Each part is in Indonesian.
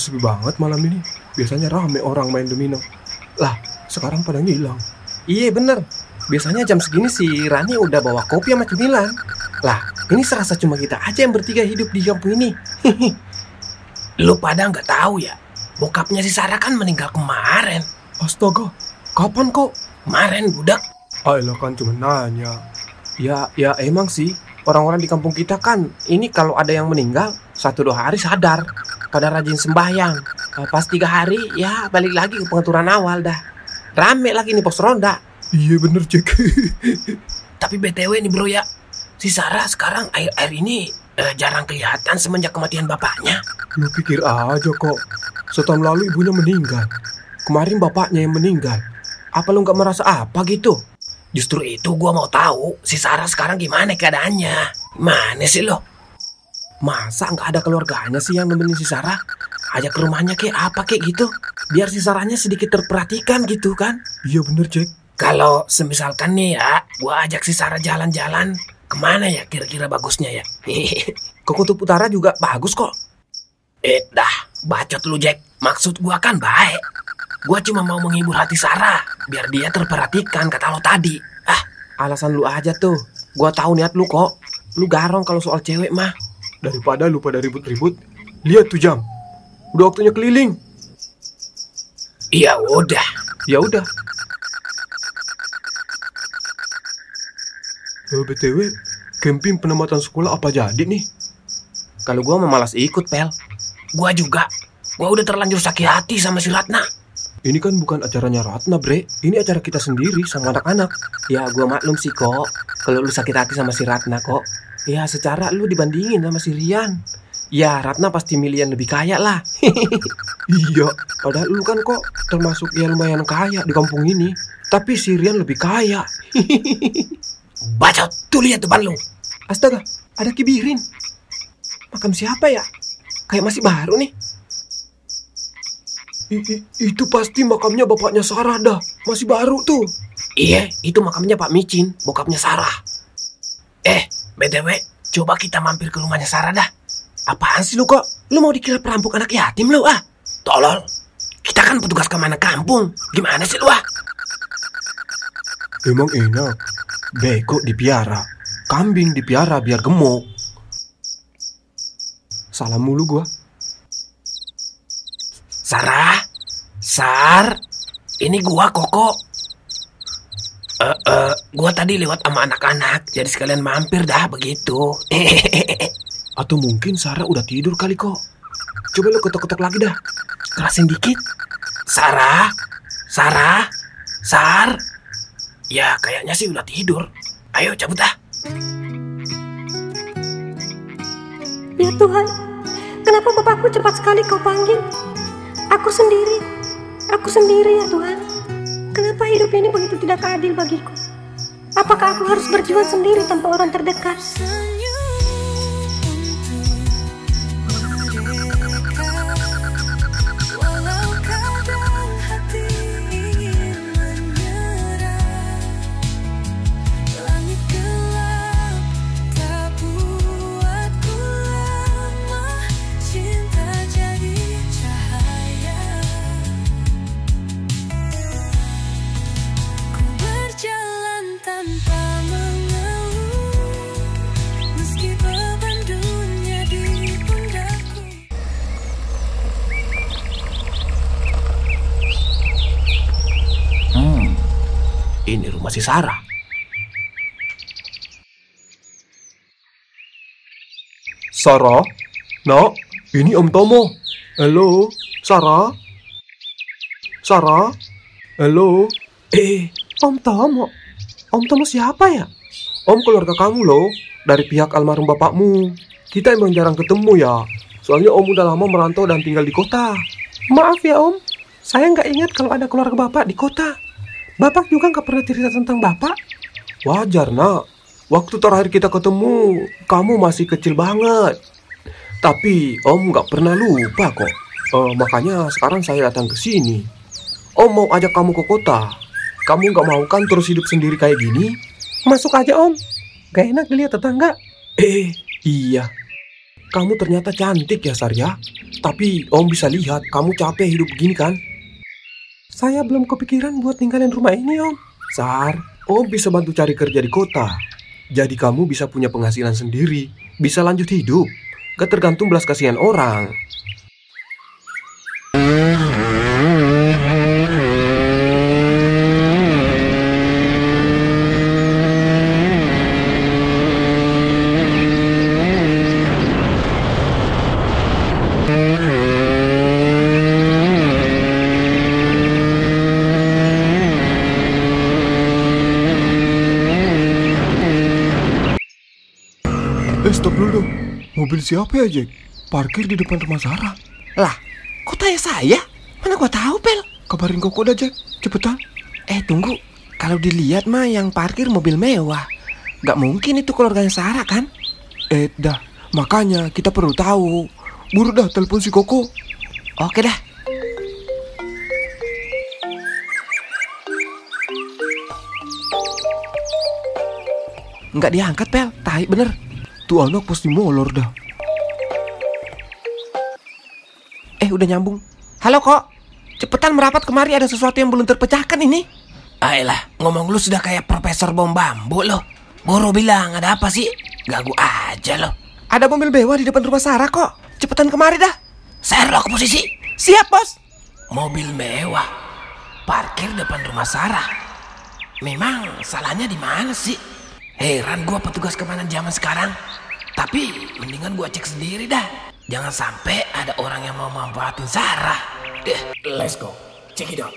sepi banget malam ini. Biasanya rame orang main domino. Lah, sekarang pada ngilang. Iya bener. Biasanya jam segini si Rani udah bawa kopi sama cemilan. Lah, ini serasa cuma kita aja yang bertiga hidup di kampung ini. Lu pada nggak tahu ya? Bokapnya si Sarah kan meninggal kemarin. Astaga, kapan kok? Kemarin budak. Ayolah kan cuma nanya. Ya emang sih. Orang-orang di kampung kita kan ini kalau ada yang meninggal 1-2 hari sadar. Pada rajin sembahyang. Pas 3 hari ya balik lagi ke pengaturan awal dah. Rame lagi nih pos ronda. Iya bener Jack. Tapi BTW nih bro ya, si Sarah sekarang air ini jarang kelihatan semenjak kematian bapaknya. Lu pikir aja kok. Setahun lalu ibunya meninggal. Kemarin bapaknya yang meninggal. Apa lu gak merasa apa gitu? Justru itu gua mau tahu si Sarah sekarang gimana keadaannya. Mana sih lo? Masa gak ada keluarganya sih yang nemenin si Sarah? Ajak ke rumahnya kayak apa kayak gitu. Biar si Sarahnya sedikit terperhatikan gitu kan. Iya bener Jack. Kalau semisalkan nih ya, gua ajak si Sarah jalan-jalan, kemana ya kira-kira bagusnya ya? Ke Kutub Utara juga bagus kok. Dah, bacot lu Jack. Maksud gua kan baik. Gua cuma mau menghibur hati Sarah, biar dia terperhatikan kata lo tadi. Alasan lu aja tuh. Gua tahu niat lu kok. Lu garong kalau soal cewek mah. Daripada lu pada ribut-ribut, lihat tuh jam. Udah waktunya keliling. Iya udah. Ya udah. BTW, camping penempatan sekolah apa jadi nih? Kalau gua mah malas ikut, Pel. Gua juga. Gua udah terlanjur sakit hati sama si Ratna. Ini kan bukan acaranya Ratna, Bre. Ini acara kita sendiri sama anak-anak. Ya, gua maklum sih kok. Kalau lu sakit hati sama si Ratna kok. Ya, secara lu dibandingin sama si Rian. Ya, Ratna pasti milih yang lebih kaya lah. Iya, padahal lu kan kok termasuk ya lumayan kaya di kampung ini. Tapi si Rian lebih kaya. Bacot, tuh lihat depan lu. Astaga, ada kibirin. Makam siapa ya? Kayak masih baru nih. Itu pasti makamnya bapaknya Sarah dah. Masih baru tuh. Iya, itu makamnya Pak Micin, bokapnya Sarah. BTW, coba kita mampir ke rumahnya Sarah dah. Apaan sih lu kok? Lu mau dikira perampok anak yatim lu ah? Tolol. Kita kan petugas keamanan kampung. Gimana sih lu ah? Emang enak. Beko dipiara. Kambing dipiara biar gemuk. Salam mulu gua. Sarah, Sar, ini gua Koko. Gua tadi lewat sama anak-anak, jadi sekalian mampir dah begitu. Atau mungkin Sarah udah tidur kali kok. Coba lu ketok-ketok lagi dah. Kerasin dikit. Sarah, Sar. Ya kayaknya sih udah tidur. Ayo cabut dah. Ya Tuhan, kenapa bapakku cepat sekali kau panggil? Aku sendiri ya Tuhan. Kenapa hidup ini begitu tidak adil bagiku? Apakah aku harus berjuang sendiri tanpa orang terdekat? Ini rumah si Sarah. Sarah? Nak, ini Om Tomo. Halo, Sarah? Sarah? Halo? Om Tomo? Om Tomo siapa ya? Om keluarga kamu loh, dari pihak almarhum bapakmu. Kita emang jarang ketemu ya. Soalnya Om udah lama merantau dan tinggal di kota. Maaf ya Om, saya nggak ingat kalau ada keluarga Bapak di kota. Bapak juga nggak pernah cerita tentang Bapak. Wajar nak, waktu terakhir kita ketemu, kamu masih kecil banget. Tapi Om nggak pernah lupa kok. Makanya sekarang saya datang ke sini. Om mau ajak kamu ke kota. Kamu nggak mau kan terus hidup sendiri kayak gini? Masuk aja Om, gak enak dilihat tetangga. Iya. Kamu ternyata cantik ya, Sar ya. Tapi Om bisa lihat kamu capek hidup begini kan? Saya belum kepikiran buat tinggalin rumah ini, Om. Sar, Om bisa bantu cari kerja di kota. Jadi kamu bisa punya penghasilan sendiri, bisa lanjut hidup. Gak tergantung belas kasihan orang. Stop dulu dong. Mobil siapa ya, Jack? Parkir di depan rumah Sarah. Lah, kok tanya saya? Mana gua tahu, Pel? Kabarin Koko dah, Jack. Cepetan. Tunggu. Kalau dilihat mah yang parkir mobil mewah. Gak mungkin itu keluarganya Sarah kan? Dah. Makanya kita perlu tahu. Buru dah telepon si Koko. Oke dah. Nggak diangkat, Pel. Tai bener. Tuh anak pasti molor dah. Udah nyambung. Halo kok. Cepetan merapat kemari, ada sesuatu yang belum terpecahkan ini. Ayolah, ngomong lu sudah kayak Profesor Bom Bambu lo. Boro bilang, ada apa sih? Ganggu aja lo. Ada mobil mewah di depan rumah Sarah kok. Cepetan kemari dah. Sherlock posisi. Siap, Bos. Mobil mewah parkir depan rumah Sarah. Memang salahnya di mana sih? Heran gua petugas keamanan zaman sekarang. Tapi mendingan gua cek sendiri dah. Jangan sampai ada orang yang mau manfaatin Sarah. Let's go. Check it out.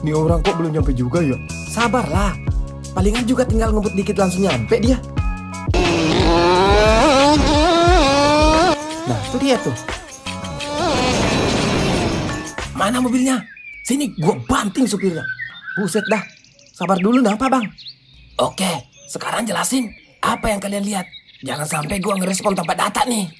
Nih orang kok belum nyampe juga ya? Sabarlah. Palingan juga tinggal ngebut dikit langsung nyampe dia. Nah, itu dia tuh. Mana mobilnya? Sini gua banting supirnya. Buset dah. Sabar dulu napa, Bang? Oke, sekarang jelasin apa yang kalian lihat. Jangan sampai gua ngerespon tanpa data nih.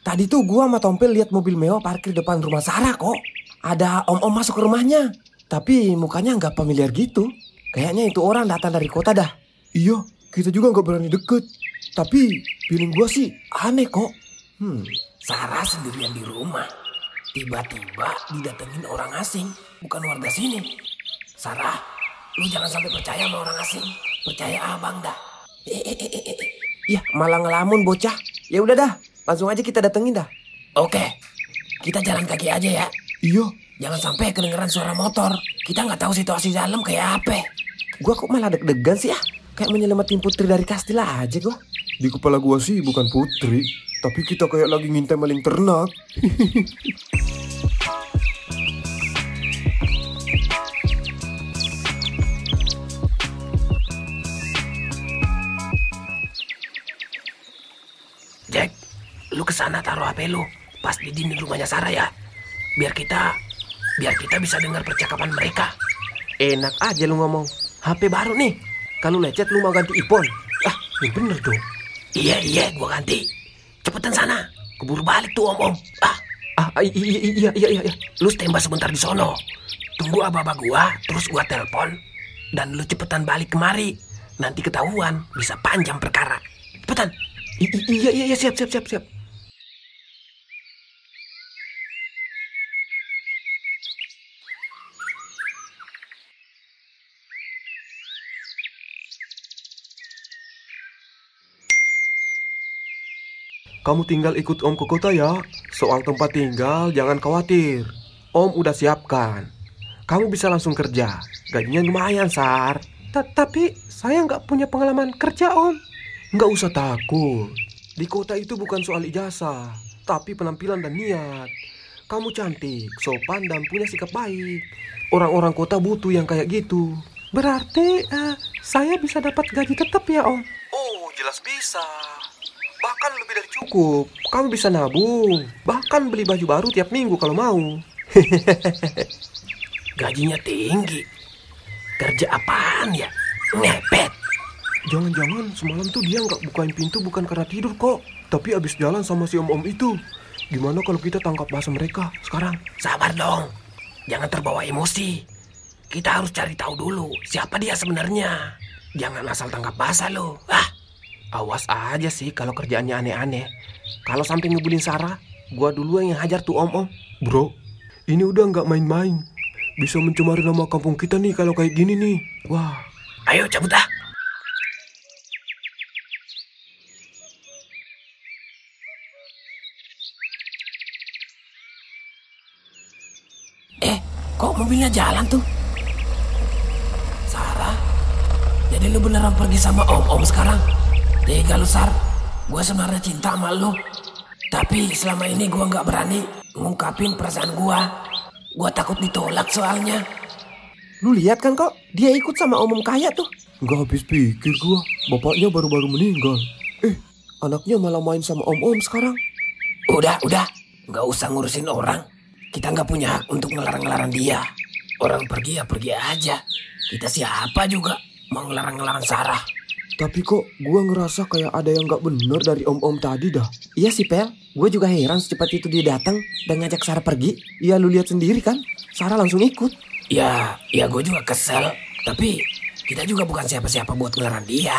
Tadi tuh gua sama Tompel lihat mobil mewah parkir depan rumah Sarah kok. Ada om-om masuk ke rumahnya. Tapi mukanya nggak familiar gitu. Kayaknya itu orang datang dari kota dah. Iya, kita juga nggak berani deket. Tapi feeling gua sih aneh kok. Sarah sendirian di rumah. Tiba-tiba didatengin orang asing, bukan warga sini. Sarah, lu jangan sampai percaya sama orang asing. Percaya abang dah. Ya, malah ngelamun bocah. Ya udah dah, langsung aja kita datengin dah. Oke, kita jalan kaki aja ya. Iya, Jangan sampai kedengeran suara motor. Kita nggak tahu situasi dalam kayak apa. Gua kok malah deg-degan sih Kayak menyelamatin putri dari kastil aja gua. di kepala gua sih bukan putri, tapi kita kayak lagi ngintai maling ternak. Jack, lu kesana taruh HP lu pas di dinding rumahnya Sarah ya. Biar kita bisa dengar percakapan mereka. Enak aja lu ngomong. HP baru nih. Kalau lecet lu mau ganti iPhone. Ini bener dong. Iya, gua ganti. Cepetan sana. Keburu balik tuh om. Iya. Lu standby sebentar di sono. Tunggu abah gua, terus gua telepon. Dan lu cepetan balik kemari. Nanti ketahuan, bisa panjang perkara. Cepetan. Iya, siap. Kamu tinggal ikut Om ke kota ya. Soal tempat tinggal jangan khawatir. Om udah siapkan. Kamu bisa langsung kerja. Gajinya lumayan, Sar. Tapi saya nggak punya pengalaman kerja, Om. Nggak usah takut. Di kota itu bukan soal ijazah, tapi penampilan dan niat. Kamu cantik, sopan, dan punya sikap baik. Orang-orang kota butuh yang kayak gitu. Berarti saya bisa dapat gaji tetap ya, Om? Oh, jelas bisa. Bahkan lebih dari cukup. Kamu bisa nabung. Bahkan beli baju baru tiap minggu kalau mau. Gajinya tinggi. Kerja apaan ya? Ngepet. Jangan-jangan semalam tuh dia nggak bukain pintu bukan karena tidur kok. Tapi abis jalan sama si om-om itu. Gimana kalau kita tangkap bahasa mereka sekarang? Sabar dong, jangan terbawa emosi. Kita harus cari tahu dulu siapa dia sebenarnya. Jangan asal tangkap bahasa lo. Awas aja sih kalau kerjaannya aneh-aneh. Kalau sampai ngebulin Sarah, gua duluan yang hajar tuh om-om. Bro, ini udah nggak main-main. Bisa mencemari nama kampung kita nih kalau kayak gini nih. Wah. Ayo cabut ah. Kok mobilnya jalan tuh? Sarah, jadi lu beneran pergi sama om-om sekarang? Tega lu, Sar. Gue sebenarnya cinta sama lu. Tapi selama ini gue gak berani ngungkapin perasaan gue. Gue takut ditolak soalnya. Lu lihat kan kok, dia ikut sama om-om kaya tuh. Nggak habis pikir gua, bapaknya baru-baru meninggal. Anaknya malah main sama om-om sekarang. Udah. Gak usah ngurusin orang. Kita gak punya hak untuk ngelarang-ngelarang dia. Orang pergi ya pergi aja. Kita siapa juga mau ngelarang-ngelarang Sarah. Tapi kok gua ngerasa kayak ada yang nggak bener dari om-om tadi dah. Iya sih Pel, gue juga heran secepat itu dia datang dan ngajak Sarah pergi. Ya lu lihat sendiri kan, Sarah langsung ikut. Ya gue juga kesel. Tapi kita juga bukan siapa-siapa buat ngelarang dia.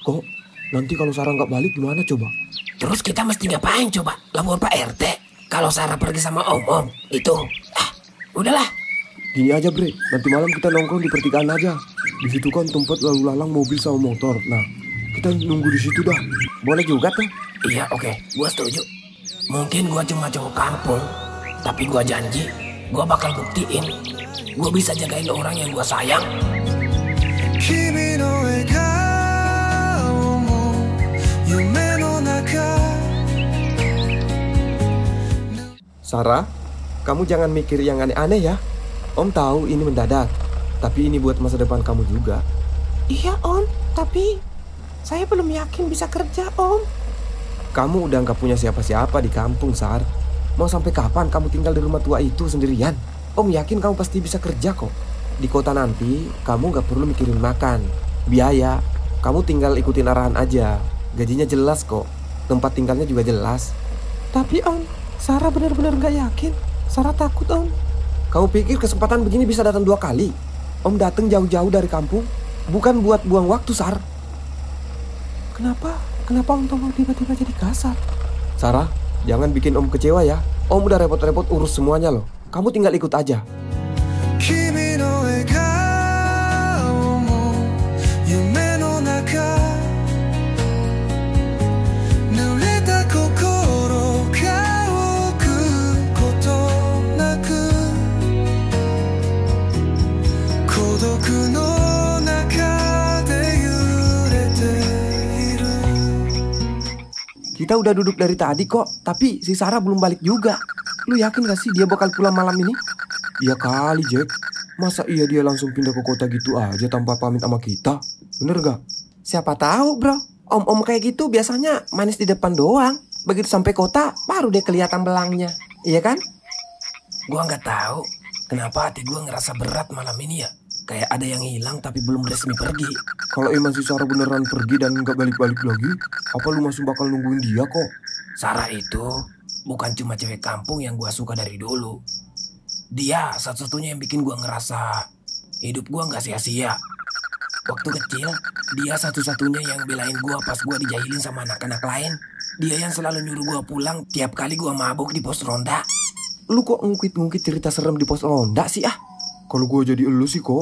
Kok nanti kalau Sarah nggak balik gimana coba? Terus kita mesti ngapain coba? Lapor Pak RT. Kalau Sarah pergi sama om-om itu, udahlah. Gini aja Bre, nanti malam kita nongkrong di pertigaan aja. Di situ kan tempat lalu lalang mobil sama motor. Nah, kita nunggu di situ dah. Boleh juga tuh. Iya oke, gue setuju. Mungkin gue cuma cowok kampung, tapi gue janji, gue bakal buktiin gue bisa jagain orang yang gue sayang. Sarah, kamu jangan mikir yang aneh-aneh ya. Om tahu ini mendadak, tapi ini buat masa depan kamu juga. Iya Om, tapi saya belum yakin bisa kerja Om. Kamu udah gak punya siapa-siapa di kampung, Sar. Mau sampai kapan kamu tinggal di rumah tua itu sendirian? Om yakin kamu pasti bisa kerja kok. Di kota nanti, kamu gak perlu mikirin makan, biaya. Kamu tinggal ikutin arahan aja. Gajinya jelas kok, tempat tinggalnya juga jelas. Tapi Om, Sarah benar-benar gak yakin. Sarah takut Om. Kamu pikir kesempatan begini bisa datang 2 kali? Om datang jauh-jauh dari kampung, bukan buat buang waktu, Sar. Kenapa Om Tomo tiba-tiba jadi kasar? Sarah, jangan bikin Om kecewa ya. Om udah repot-repot urus semuanya loh. Kamu tinggal ikut aja. Kita udah duduk dari tadi kok, tapi si Sarah belum balik juga. Lu yakin gak sih dia bakal pulang malam ini? Iya kali Jack, masa iya dia langsung pindah ke kota gitu aja tanpa pamit sama kita? Bener gak? Siapa tahu bro, om-om kayak gitu biasanya manis di depan doang. Begitu sampai kota, baru dia kelihatan belangnya. Iya kan? Gua nggak tahu kenapa hati gua ngerasa berat malam ini ya. Kayak ada yang hilang tapi belum resmi pergi. Kalau emang si Sarah beneran pergi dan nggak balik-balik lagi, apa lu masih bakal nungguin dia kok? Sarah itu bukan cuma cewek kampung yang gua suka dari dulu. Dia satu-satunya yang bikin gua ngerasa hidup gua nggak sia-sia. Waktu kecil, dia satu-satunya yang belain gua pas gua dijahilin sama anak-anak lain. Dia yang selalu nyuruh gua pulang tiap kali gua mabuk di pos ronda. Lu kok ngungkit-ngungkit cerita serem di pos ronda sih ah? Kalau gue jadi elu sih kok,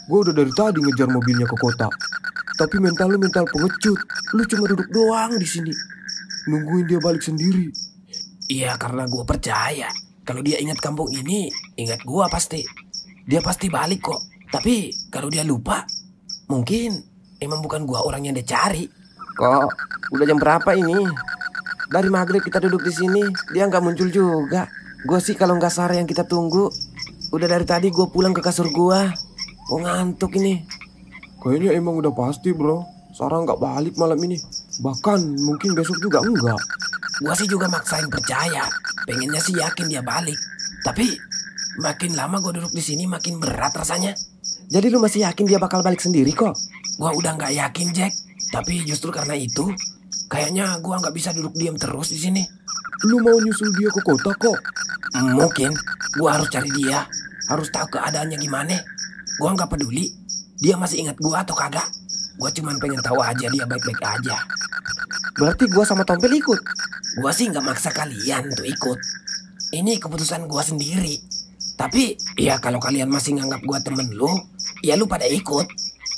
gue udah dari tadi ngejar mobilnya ke kota. Tapi mental lu mental pengecut. Lu cuma duduk doang di sini, nungguin dia balik sendiri. Iya, karena gue percaya kalau dia ingat kampung ini, ingat gue pasti. Dia pasti balik kok. Tapi kalau dia lupa, mungkin emang bukan gue orang yang dia cari. Kok udah jam berapa ini? Dari maghrib kita duduk di sini, dia nggak muncul juga. Gue sih kalau nggak Sarah yang kita tunggu. Udah dari tadi gue pulang ke kasur gue. Gue ngantuk ini. Kayaknya emang udah pasti bro, Sarah nggak balik malam ini. Bahkan mungkin besok juga enggak. Gue sih juga maksain percaya. Pengennya sih yakin dia balik. Tapi makin lama gue duduk di sini makin berat rasanya. Jadi lu masih yakin dia bakal balik sendiri kok? Gue udah nggak yakin Jack. Tapi justru karena itu, kayaknya gue nggak bisa duduk diam terus di sini. Lu mau nyusul dia ke kota kok? Mungkin gua harus cari dia, harus tahu keadaannya gimana. Gua nggak peduli dia masih ingat gua atau kagak. Gua cuma pengen tahu aja dia baik-baik aja. Berarti gua sama Tompel ikut. Gua sih nggak maksa kalian untuk ikut. Ini keputusan gua sendiri. Tapi ya kalau kalian masih nganggap gua temen lu, ya lu pada ikut.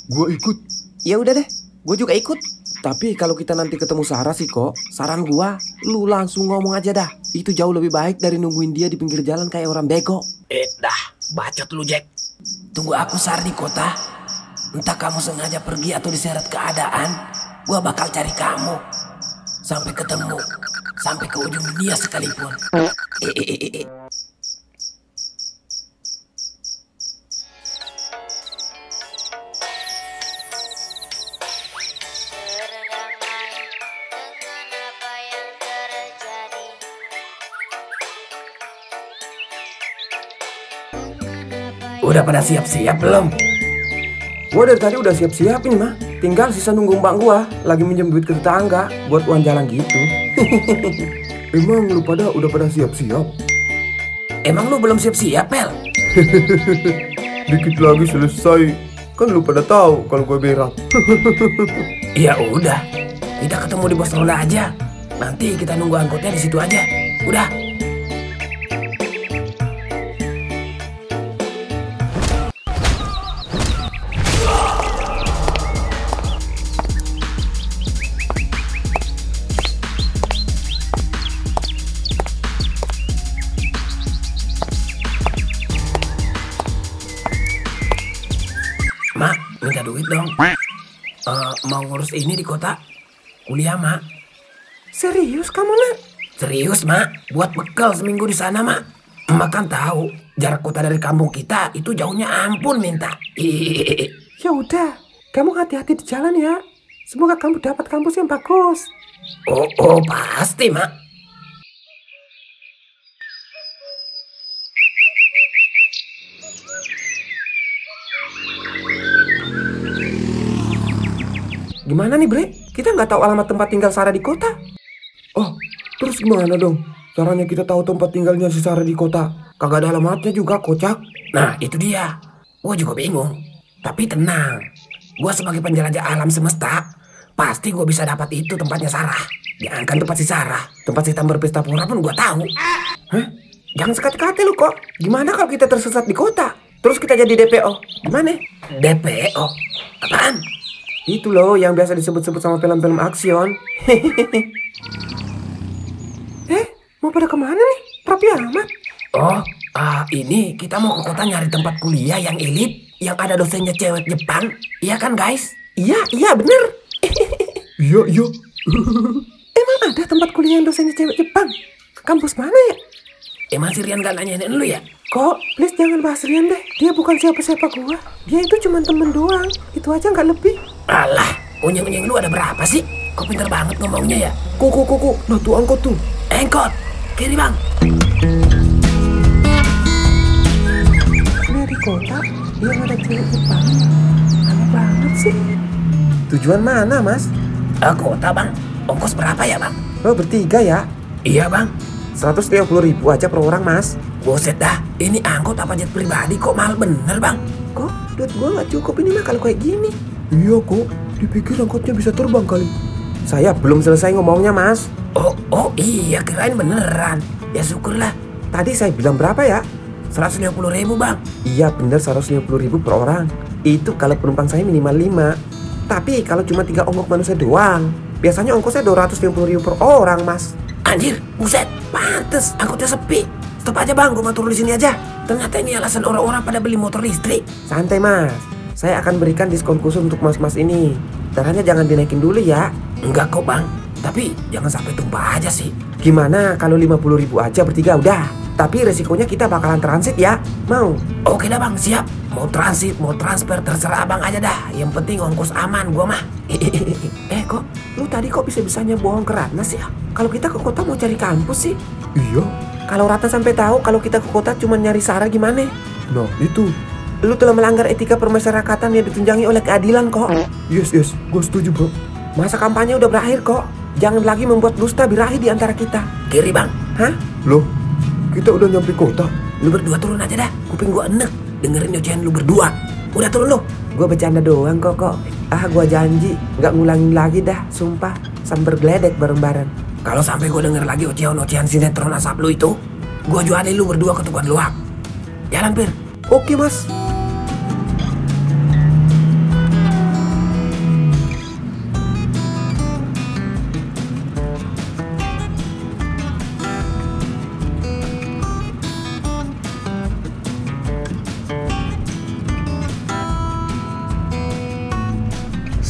Gua ikut. Ya udah deh, gue juga ikut. Tapi kalau kita nanti ketemu Sarah sih kok, saran gua, lu langsung ngomong aja dah. Itu jauh lebih baik dari nungguin dia di pinggir jalan kayak orang bego. Dah, bacot lu Jack. Tunggu aku Sar di kota. Entah kamu sengaja pergi atau diseret keadaan, gua bakal cari kamu. Sampai ketemu, sampai ke ujung dunia sekalipun. Udah pada siap-siap belum? Gua dari tadi udah siap-siap ini mah. Tinggal sisa nunggu mbak gua lagi minjem duit ke tetangga buat uang jalan gitu. Emang lu pada udah pada siap-siap? Emang lu belum siap-siap, Pel? Dikit lagi selesai. Kan lu pada tahu kalau gue berak. Ya udah, kita ketemu di pos ronda aja. Nanti kita nunggu angkotnya di situ aja. Udah. Mak, minta duit dong. Mau ngurus ini di kota. Kuliah, Mak. Serius kamu, Nak? Serius, Mak. Buat bekal seminggu di sana, Mak. Mak kan tahu jarak kota dari kampung kita itu jauhnya ampun minta. Ya udah, kamu hati-hati di jalan ya. Semoga kamu dapat kampus yang bagus. Oh, pasti, Mak. Gimana nih Bre? Kita nggak tahu alamat tempat tinggal Sarah di kota. Oh, terus gimana dong? Caranya kita tahu tempat tinggalnya si Sarah di kota? Kagak ada alamatnya juga, kocak. Nah, itu dia. Gue juga bingung. Tapi tenang. Gue sebagai penjelajah alam semesta, pasti gue bisa dapat itu tempatnya Sarah. Jangankan tempat si Sarah, tempat si Tambar Pesta Pura pun gue tahu. Hah? Jangan sekati-kati lu kok. Gimana kalau kita tersesat di kota? Terus kita jadi DPO? Gimana? DPO? Apaan? Itu loh yang biasa disebut-sebut sama film-film aksion. Mau pada kemana nih? Rapi amat. Oh, ini kita mau ke kota nyari tempat kuliah yang elit, yang ada dosennya cewek Jepang. Iya kan guys? Iya bener. Iya. Emang ada tempat kuliah yang dosennya cewek Jepang? Kampus mana ya? Emang si Rian gak nanyain lu ya? Kok, please jangan bahas Rian deh. Dia bukan siapa-siapa gua. Dia itu cuma temen doang. Itu aja nggak lebih. Alah, unyeng-unyeng lu ada berapa sih? Kok pinter banget ngomongnya ya? Kok, nah tuh angkot tuh. Angkot, kiri bang. Ini di kota yang ada cewek Jepang. Aneh banget sih. Tujuan mana mas? Kota bang. Ongkos berapa ya bang? Oh bertiga ya? Iya bang. 150.000 aja per orang mas. Buset dah, ini angkot apa jet pribadi kok mahal bener bang? Kok duit gua nggak cukup ini mah kalau kayak gini. Iya kok, dipikir angkotnya bisa terbang kali. Saya belum selesai ngomongnya mas. Oh iya kirain beneran. Ya syukurlah. Tadi saya bilang berapa ya? 150.000 bang. Iya bener 150.000 per orang. Itu kalau penumpang saya minimal 5. Tapi kalau cuma 3 ongkos manusia doang, biasanya ongkosnya 250.000 per orang mas. Anjir, buset, pantes angkotnya sepi. Stop aja bang, gue mau turun di sini aja. Ternyata ini alasan orang-orang pada beli motor listrik. Santai mas, saya akan berikan diskon khusus untuk mas-mas ini. Tarifnya jangan dinaikin dulu ya. Enggak kok bang, tapi jangan sampai tumpah aja sih. Gimana kalau 50.000 aja bertiga udah. Tapi resikonya kita bakalan transit ya. Mau? Oke dah bang, siap. Mau transit, mau transfer, terserah abang aja dah. Yang penting ongkos aman gua mah. Kok lu tadi kok bisa-bisanya bohong ke Ratna sih ya? Kalau kita ke kota mau cari kampus sih. Iya. Kalau Ratna sampai tahu kalau kita ke kota cuma nyari Sarah gimana? Nah itu. Lu telah melanggar etika permasyarakatan yang ditunjangi oleh keadilan kok. Yes, gue setuju bro. Masa kampanye udah berakhir kok. Jangan lagi membuat dusta birahi di antara kita. Kiri bang. Hah? Loh, kita udah nyampe kota. Lu berdua turun aja dah. Kuping gua enek dengerin ocehan lu berdua. Udah turun lu. Gue bercanda doang kok. Gue janji gak ngulangin lagi dah, sumpah. Sambar geledek bareng-bareng. Kalau sampai gua denger lagi ocehan sinetron asap lu itu, gua jualin lu berdua ke tukang luak. Jalan Pir. Oke mas.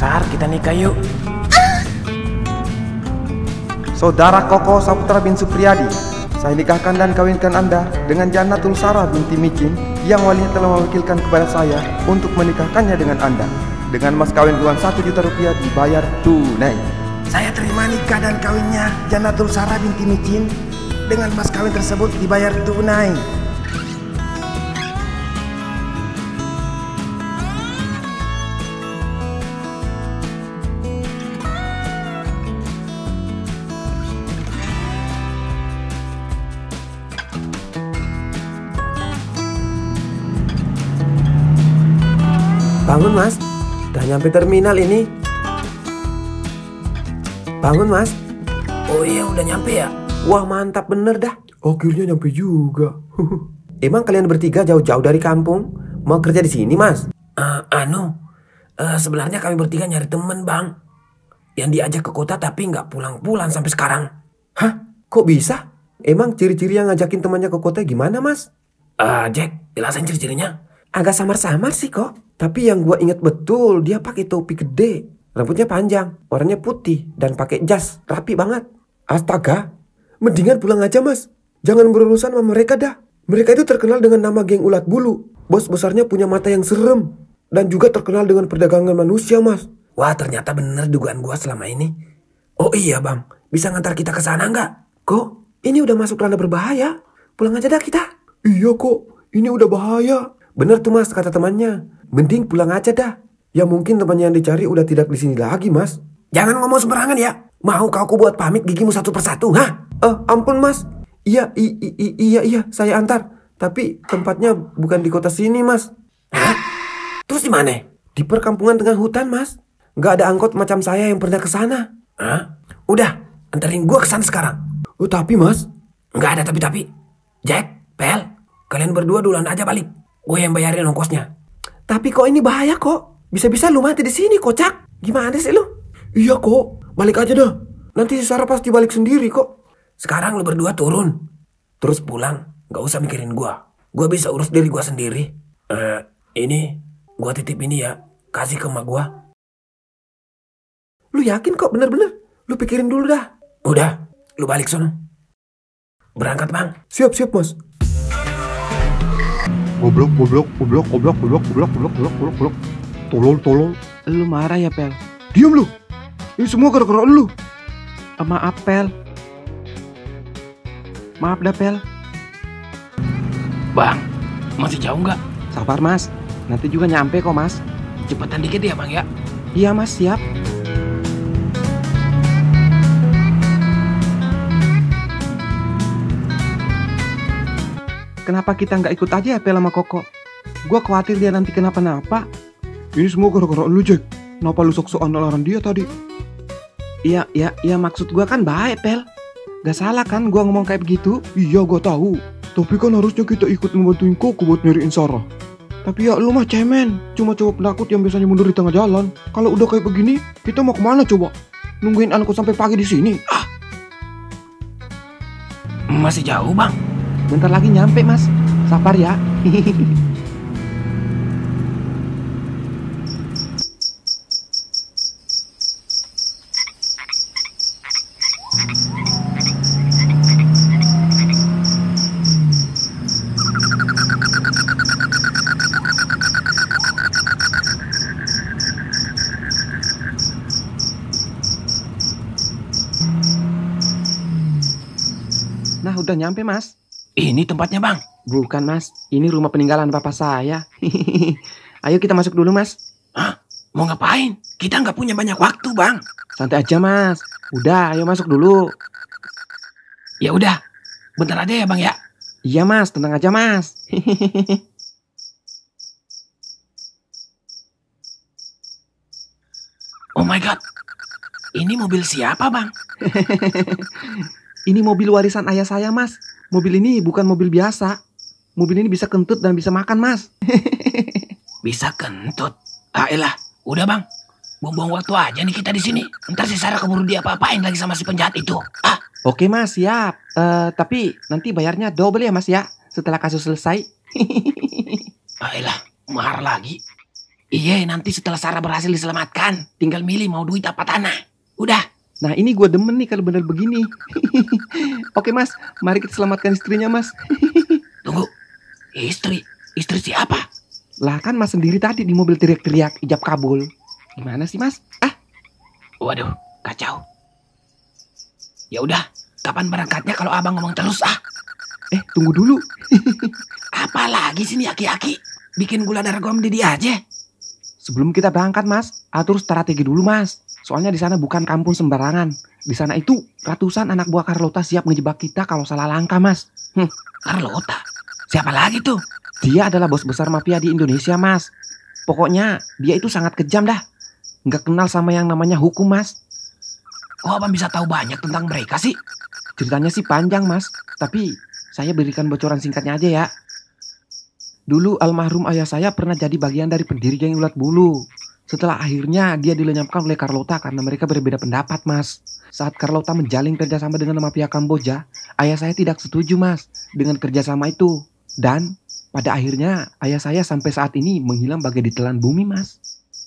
Sar, kita nikah yuk. Saudara Koko Saputra bin Supriyadi, saya nikahkan dan kawinkan Anda dengan Jannatul Sarah binti Micin yang walinya telah mewakilkan kepada saya untuk menikahkannya dengan Anda. Dengan mas kawin uang 1 juta rupiah dibayar tunai. Saya terima nikah dan kawinnya Jannatul Sarah binti Micin. Dengan mas kawin tersebut dibayar tunai. Bangun mas, udah nyampe terminal ini. Bangun mas. Oh iya udah nyampe ya? Wah mantap bener dah. Akhirnya nyampe juga. Emang kalian bertiga jauh-jauh dari kampung mau kerja di sini mas? Sebenarnya kami bertiga nyari temen bang, yang diajak ke kota tapi nggak pulang-pulang sampai sekarang. Hah? Kok bisa? Emang ciri-ciri yang ngajakin temannya ke kota gimana mas? Jack, jelasin ciri-cirinya. Agak samar-samar sih kok. Tapi yang gua inget betul dia pakai topi gede, rambutnya panjang, warnanya putih dan pakai jas, rapi banget. Astaga, mendingan pulang aja mas. Jangan berurusan sama mereka dah. Mereka itu terkenal dengan nama geng ulat bulu. Bos besarnya punya mata yang serem dan juga terkenal dengan perdagangan manusia mas. Wah ternyata bener dugaan gua selama ini. Oh iya bang, bisa ngantar kita ke sana nggak? Kok ini udah masuk ranah berbahaya? Pulang aja dah kita. Iya kok, ini udah bahaya. Bener tuh mas kata temannya. Mending pulang aja dah. Ya mungkin temannya yang dicari udah tidak di sini lagi mas. Jangan ngomong sembarangan ya. Mau kau buat pamit gigimu satu persatu, hah? Ampun mas. Iya, saya antar. Tapi tempatnya bukan di kota sini mas. Hah? Terus di mana? Di perkampungan tengah hutan mas. Gak ada angkot macam saya yang pernah ke sana. Hah? Udah, anterin gua ke sana sekarang. Oh tapi mas. Nggak ada tapi. Jack, Pel, kalian berdua duluan aja balik. Gue yang bayarin ongkosnya. Tapi kok ini bahaya kok. Bisa-bisa lu mati di sini kocak. Gimana sih lu? Iya kok, balik aja dah. Nanti si Sarah pasti balik sendiri kok. Sekarang lu berdua turun. Terus pulang, gak usah mikirin gua. Gua bisa urus diri gua sendiri. Ini, gua titip ini ya. Kasih ke emak gua. Lu yakin kok bener-bener? Lu pikirin dulu dah. Udah, lu balik sono. Berangkat bang. Siap mas. Goblok. Tolol. Lu marah ya Pel? Diam lu. Ini semua gara-gara lu. Maaf Pel. Maaf dah Pel. Bang, masih jauh nggak? Sabar mas, nanti juga nyampe kok mas. Cepetan dikit ya bang ya. Iya mas, siap. Kenapa kita nggak ikut aja ya Pel sama Koko? Gua khawatir dia nanti kenapa-napa. Ini semua gara-gara lu Jack. Kenapa lu sok-sokan larang dia tadi? Iya maksud gua kan baik Pel. Gak salah kan gua ngomong kayak begitu? Iya gua tahu. Tapi kan harusnya kita ikut membantuin Koko buat nyariin Sarah. Tapi ya lu mah cemen. Cuma cowok penakut yang biasanya mundur di tengah jalan. Kalau udah kayak begini, kita mau kemana coba? Nungguin angkot sampai pagi di sini? Masih jauh bang. Bentar lagi nyampe mas. Sabar ya. Nah udah nyampe mas. Ini tempatnya bang. Bukan mas, ini rumah peninggalan bapak saya. Ayo kita masuk dulu mas. Hah? Mau ngapain? Kita nggak punya banyak waktu bang. Santai aja mas. Udah ayo masuk dulu. Ya udah, bentar aja ya Bang ya. Iya Mas, tenang aja Mas. Oh my god, ini mobil siapa Bang? Ini mobil warisan ayah saya Mas. Mobil ini bukan mobil biasa. Mobil ini bisa kentut dan bisa makan Mas. Bisa kentut. Ah elah, udah Bang. Buang-buang waktu aja nih kita di sini. Ntar si Sarah keburu dia apa-apain lagi sama si penjahat itu. Ah, Oke Mas, siap. Tapi nanti bayarnya double ya Mas ya, setelah kasus selesai. ah elah, mahar lagi. Iya, nanti setelah Sarah berhasil diselamatkan, tinggal milih mau duit apa tanah. Udah. Nah ini gue demen nih kalau bener begini. Oke Mas, mari kita selamatkan istrinya Mas. Tunggu, istri siapa? Lah kan Mas sendiri tadi di mobil teriak-teriak ijab kabul. Gimana sih Mas? Waduh, kacau. Ya udah, kapan berangkatnya kalau abang ngomong terus ah? Tunggu dulu. Apalagi sih nih aki-aki, bikin gula darah gue mendidih aja. Sebelum kita berangkat Mas, atur strategi dulu Mas. Soalnya di sana bukan kampung sembarangan. Di sana itu ratusan anak buah Carlota siap ngejebak kita kalau salah langkah Mas. Carlota? Siapa lagi tuh? Dia adalah bos besar mafia di Indonesia Mas. Pokoknya dia itu sangat kejam dah. Nggak kenal sama yang namanya hukum Mas. Kok abang bisa tahu banyak tentang mereka sih? Ceritanya sih panjang Mas. Tapi saya berikan bocoran singkatnya aja ya. Dulu almarhum ayah saya pernah jadi bagian dari pendiri geng ulat bulu. Setelah akhirnya dia dilenyapkan oleh Carlota karena mereka berbeda pendapat Mas. Saat Carlota menjalin kerjasama dengan mafia Kamboja, ayah saya tidak setuju Mas dengan kerjasama itu. Dan pada akhirnya ayah saya sampai saat ini menghilang bagai ditelan bumi Mas.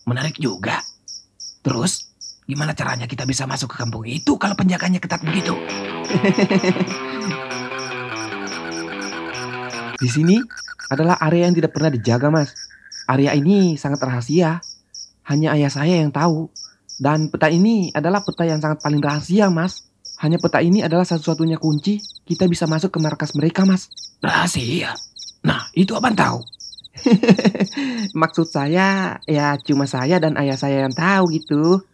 Menarik juga. Terus, gimana caranya kita bisa masuk ke kampung itu kalau penjaganya ketat begitu? Di sini adalah area yang tidak pernah dijaga Mas. Area ini sangat rahasia. Hanya ayah saya yang tahu. Dan peta ini adalah peta yang sangat paling rahasia Mas. Hanya peta ini adalah satu-satunya kunci kita bisa masuk ke markas mereka Mas. Rahasia? Nah, itu abang tahu. Maksud saya ya cuma saya dan ayah saya yang tahu gitu.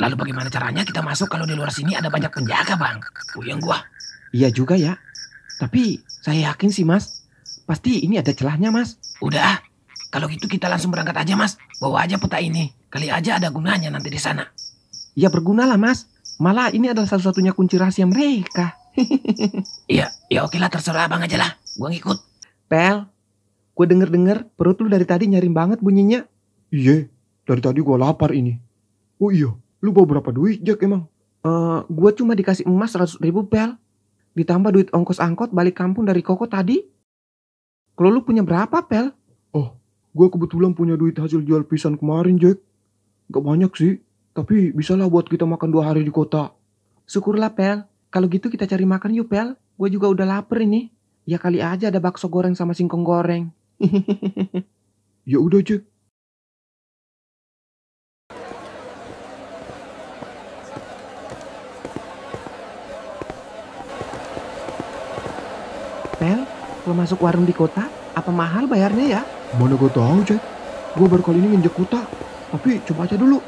Lalu bagaimana caranya kita masuk kalau di luar sini ada banyak penjaga Bang? Puyeng gua. Iya juga ya. Tapi saya yakin sih Mas. Pasti ini ada celahnya Mas. Udah, kalau gitu kita langsung berangkat aja Mas. Bawa aja peta ini. Kali aja ada gunanya nanti di sana. Ya berguna lah Mas. Malah ini adalah satu-satunya kunci rahasia mereka. Iya, ya oke lah terserah abang aja lah. Gua ngikut. Pel, gue denger-denger perut lu dari tadi nyaring banget bunyinya. Iya, dari tadi gua lapar ini. Oh iya, lu bawa berapa duit Jack emang? Gue cuma dikasih emas 100.000 Pel. Ditambah duit ongkos angkot balik kampung dari Koko tadi. Kalau lu punya berapa Pel? Gua kebetulan punya duit hasil jual pisang kemarin Jack. Gak banyak sih, tapi bisalah buat kita makan 2 hari di kota. Syukurlah Pel. Kalau gitu kita cari makan yuk Pel. Gue juga udah lapar ini. Ya kali aja ada bakso goreng sama singkong goreng. Ya udah Jack. Pel, kalau masuk warung di kota, apa mahal bayarnya ya? Mana gua tahu Jack. Gua baru kali ini nginjek kota. Tapi coba aja dulu.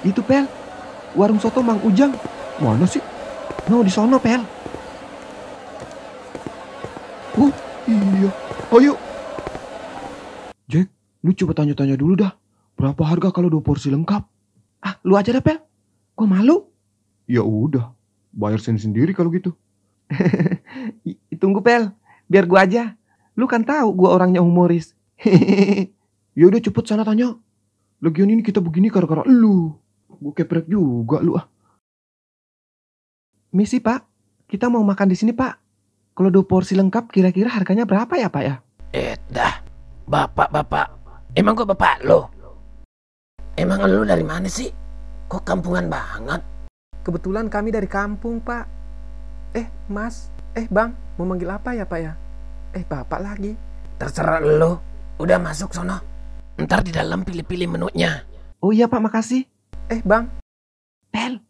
Itu Pel, warung soto Mang Ujang. Mana sih? No, di sono Pel. Oh iya. Ayo. Jack, lu coba tanya-tanya dulu dah. Berapa harga kalau 2 porsi lengkap? Lu aja dah Pel. Gue malu. Ya udah. Bayar sendiri kalau gitu. Tunggu Pel, biar gue aja. Lu kan tahu gue orangnya humoris. Ya udah cepet sana tanya. Lagian ini kita begini gara-gara lu. Gue keprek juga lu ah. Misi Pak, kita mau makan di sini Pak. Kalau 2 porsi lengkap kira-kira harganya berapa ya Pak ya? Dah, bapak. Emang gua bapak lo? Emang lu dari mana sih? Kok kampungan banget? Kebetulan kami dari kampung, Pak. Mas. Bang. Mau manggil apa ya, Pak ya? Bapak lagi. Terserah lo. Udah masuk sono. Ntar di dalam pilih-pilih menunya. Oh iya Pak, makasih. Bang. Pel,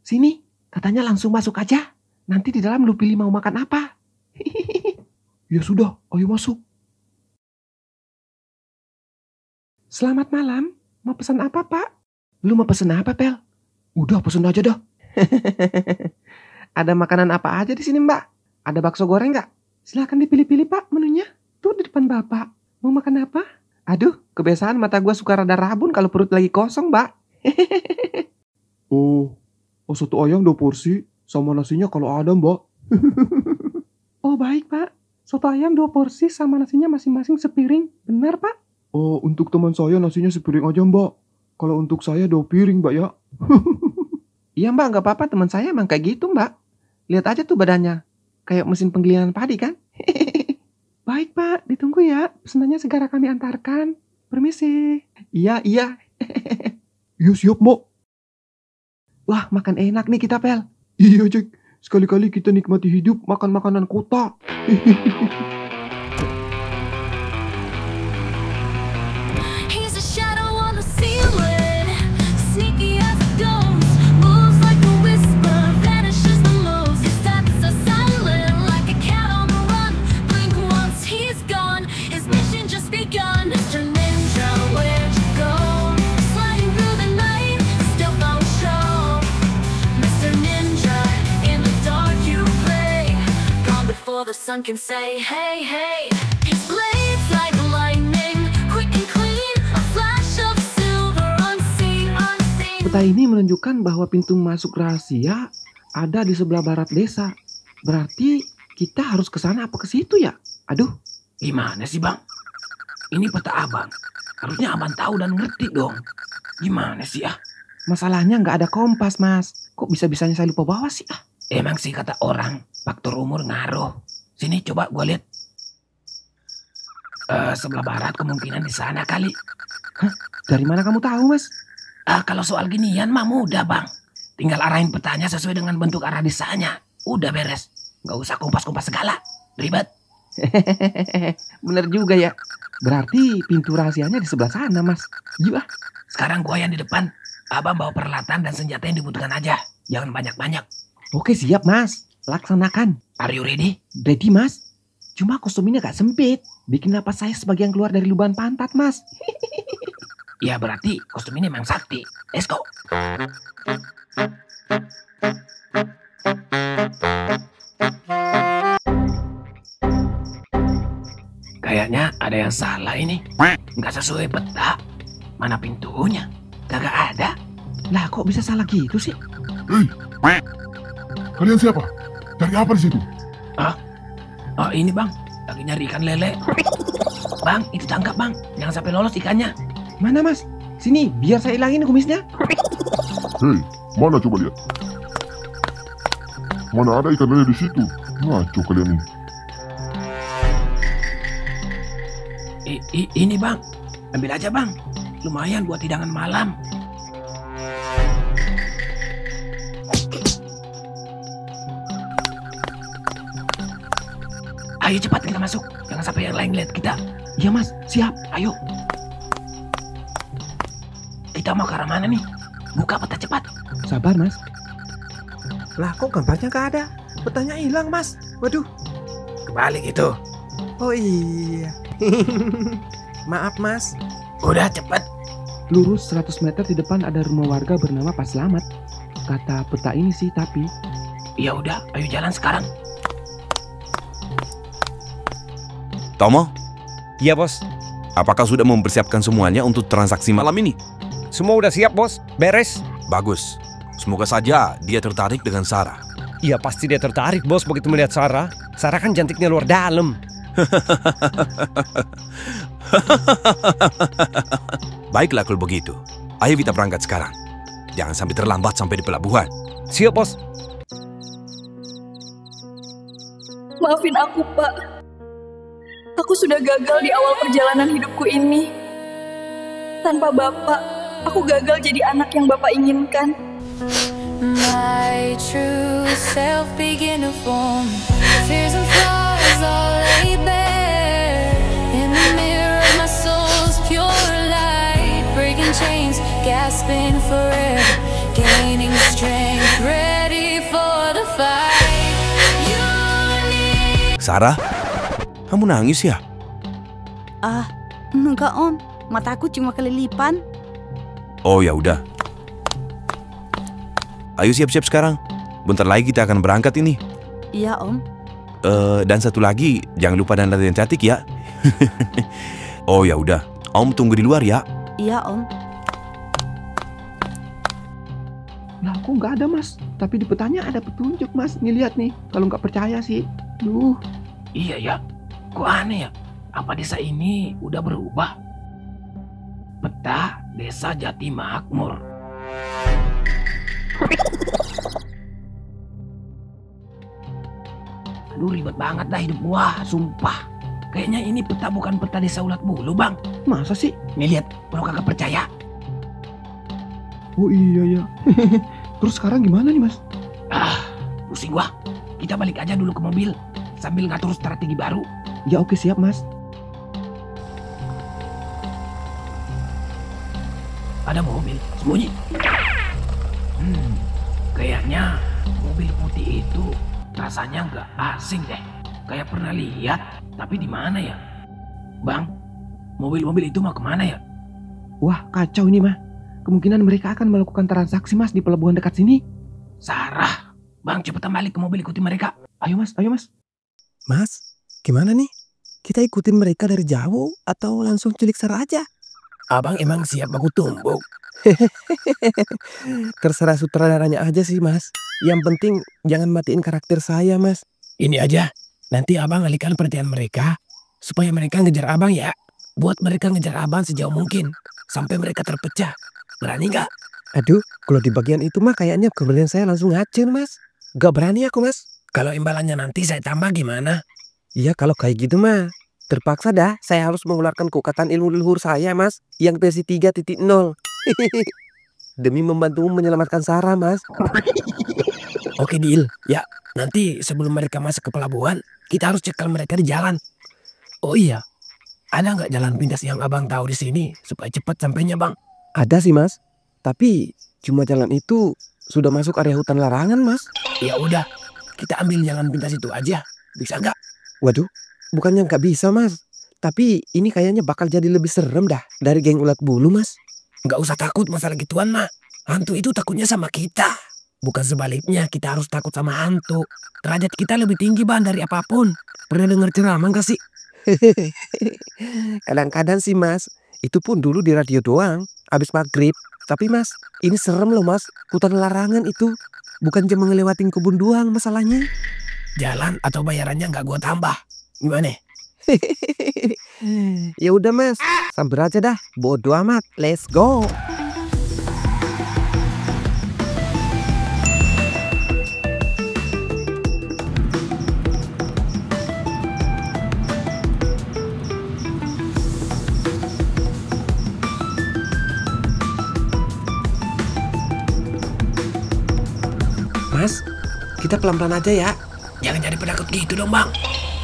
sini. Katanya langsung masuk aja. Nanti di dalam lu pilih mau makan apa. Ya sudah, ayo masuk. Selamat malam. Mau pesan apa Pak? Lu mau pesan apa Pel? Udah pesen aja dah. Ada makanan apa aja di sini, Mbak? Ada bakso goreng nggak? Silahkan dipilih-pilih, Pak, menunya. Tuh di depan Bapak. Mau makan apa? Aduh, kebiasaan mata gua suka rada rabun kalau perut lagi kosong, Mbak. Oh, satu ayam 2 porsi sama nasinya kalau ada, Mbak. Oh, baik, Pak. Soto ayam 2 porsi sama nasinya masing-masing sepiring. Benar, Pak? Oh, untuk teman saya nasinya sepiring aja, Mbak. Kalau untuk saya 2 piring, Mbak ya. Iya, Mbak, nggak apa-apa. Teman saya emang kayak gitu, Mbak. Lihat aja tuh badannya. Kayak mesin penggilingan padi, kan? Baik, Pak. Ditunggu ya. Pesanannya segera kami antarkan. Permisi. Iya. Iya, siap, Mbak. Wah, makan enak nih kita, Pel. Iya, Jack. Sekali-kali kita nikmati hidup makan makanan kota. He's a shadow on the ceiling, sneaky as a ghost, moves like a whisper, vanishes the most. His steps are silent, like a cat on the run. Blink once, he's gone. His mission just begun. Mr. Ninja, where'd you go? Sliding through the night, still no show. Mr. Ninja, in the dark you play. Gone before the sun can say, hey, hey. His blades like lightning, quick and clean, a flash of silver, unseen, unseen. Peta ini menunjukkan bahwa pintu masuk rahasia ada di sebelah barat desa. Berarti kita harus ke sana apa ke situ ya? Aduh, Gimana sih bang? Ini peta abang. Harusnya abang tahu dan ngerti dong. Gimana sih ah? masalahnya nggak ada kompas, Mas. Kok bisa-bisanya saya lupa bawa sih? Emang sih kata orang, faktor umur ngaruh. Sini coba gue lihat. Sebelah barat kemungkinan di sana kali. Hah? Dari mana kamu tahu, Mas? Kalau soal ginian mah mudah bang. Tinggal arahin petanya sesuai dengan bentuk arah desanya. Udah beres. Nggak usah kompas-kompas segala. Ribet. Bener juga ya. Berarti pintu rahasianya di sebelah sana, Mas. Yuk ah. Sekarang gua yang di depan. Abang bawa peralatan dan senjata yang dibutuhkan aja. Jangan banyak-banyak. Oke, siap, Mas. Laksanakan. Are you ready? Ready, Mas? Cuma kostum ini agak sempit. Bikin napas saya sebagian keluar dari lubang pantat, Mas. Ya berarti kostum ini emang sakti. Let's go. Kayaknya ada yang salah ini. Nggak sesuai peta. Mana pintunya? Kagak ada. Lah, kok bisa salah gitu sih? Hei, kalian siapa? Cari apa di situ? Oh ini bang, lagi nyari ikan lele. Bang, itu tangkap bang. Jangan sampai lolos ikannya. Mana, Mas? Sini, biar saya ilangin kumisnya. Hei, mana coba lihat? Mana ada ikan lele di situ? Ngaco kalian ini. Ini bang, ambil aja bang. Lumayan buat hidangan malam. Ayo cepat kita masuk. Jangan sampai yang lain lihat kita. Iya, Mas. Siap. Ayo. Kita mau ke arah mana nih? Buka peta cepat. Sabar, Mas. Lah, kok gambarnya nggak ada? Petanya hilang, Mas. Waduh. Kebalik itu. Oh iya. Maaf, Mas. Udah cepet. Lurus 100 meter di depan ada rumah warga bernama Pak Slamet. Kata peta ini sih, tapi... Ya udah, ayo jalan sekarang. Tomo, Iya bos, apakah sudah mempersiapkan semuanya untuk transaksi malam ini? semua udah siap bos, beres. Bagus. Semoga saja dia tertarik dengan Sarah. Iya pasti dia tertarik bos begitu melihat Sarah. Sarah kan cantiknya luar dalam. Baiklah kalau begitu. Ayo kita berangkat sekarang. Jangan sampai terlambat sampai di pelabuhan. Siap bos. Maafin aku, Pak. Aku sudah gagal di awal perjalanan hidupku ini. Tanpa Bapak, aku gagal jadi anak yang Bapak inginkan. My true self begin to form. Fears and flaws all laid bare. In the mirror of my soul's pure light. Breaking chains, gasping for air. Gaining strength, ready for the fight. You need... Sarah, kamu nangis ya? Enggak om, mataku cuma kelilipan. Oh ya udah. Ayo siap-siap sekarang. Bentar lagi kita akan berangkat ini. Iya, Om. Dan satu lagi, jangan lupa dandan yang cantik ya. Oh ya udah, Om tunggu di luar ya. Iya, Om. Lah kok nggak ada mas? Tapi di petanya ada petunjuk mas. Nih lihat nih. Kalau nggak percaya sih. Duh. Iya ya, kok aneh ya? Apa desa ini udah berubah? Peta Desa Jati Makmur. Aduh ribet banget dah hidup gua, sumpah. Kayaknya ini peta bukan peta Desa Ulat Bulu, Bang. Masa sih? Nih lihat, kalau kagak percaya. Oh iya ya. Terus sekarang gimana nih mas? Pusing gua. Kita balik aja dulu ke mobil sambil ngatur strategi baru. Ya oke siap mas. Ada mobil sembunyi. Kayaknya mobil putih itu rasanya nggak asing deh. Kayak pernah lihat, tapi di mana ya? Bang, mobil-mobil itu mau kemana ya? Wah kacau ini mah. Kemungkinan mereka akan melakukan transaksi mas di pelabuhan dekat sini. Sarah, Bang cepetan balik ke mobil ikuti mereka. Ayo mas, ayo mas. Mas, gimana nih? Kita ikutin mereka dari jauh atau langsung culik Sarah aja? Abang emang siap baku tumbuk? Terserah sutradaranya aja sih mas. Yang penting jangan matiin karakter saya mas. Ini aja, nanti abang alihkan perhatian mereka supaya mereka ngejar abang ya. Buat mereka ngejar abang sejauh mungkin sampai mereka terpecah. Berani nggak? Aduh, kalau di bagian itu mah kayaknya keberanian saya langsung ngacir mas. Gak berani aku mas. Kalau imbalannya nanti saya tambah gimana? Iya kalau kayak gitu mah terpaksa dah saya harus mengeluarkan kekuatan ilmu leluhur saya mas. Yang versi 3.0. Demi membantumu menyelamatkan Sarah mas. Oke deal. Ya, nanti sebelum mereka masuk ke pelabuhan, kita harus cekal mereka di jalan. Oh iya, ada nggak jalan pintas yang abang tahu di sini supaya cepat sampainya bang? Ada sih mas, tapi cuma jalan itu sudah masuk area hutan larangan mas. Ya udah, kita ambil jalan pintas itu aja, bisa nggak? Waduh, bukannya nggak bisa mas, tapi ini kayaknya bakal jadi lebih serem dah dari geng ulat bulu mas. Nggak usah takut masalah gituan mah, hantu itu takutnya sama kita. Bukan sebaliknya, kita harus takut sama hantu. Derajat kita lebih tinggi bang dari apapun. Pernah dengar ceramah nggak sih? Kadang-kadang sih mas, itu pun dulu di radio doang, abis maghrib. Tapi mas, ini serem loh mas, hutan larangan itu. Bukan cuma ngelewatin kebun doang masalahnya. Jalan atau bayarannya nggak gua tambah, gimana? Ya udah mas, sambil aja dah, bodo amat, let's go. Mas, kita pelan-pelan aja ya. Jangan jadi penakut gitu dong bang.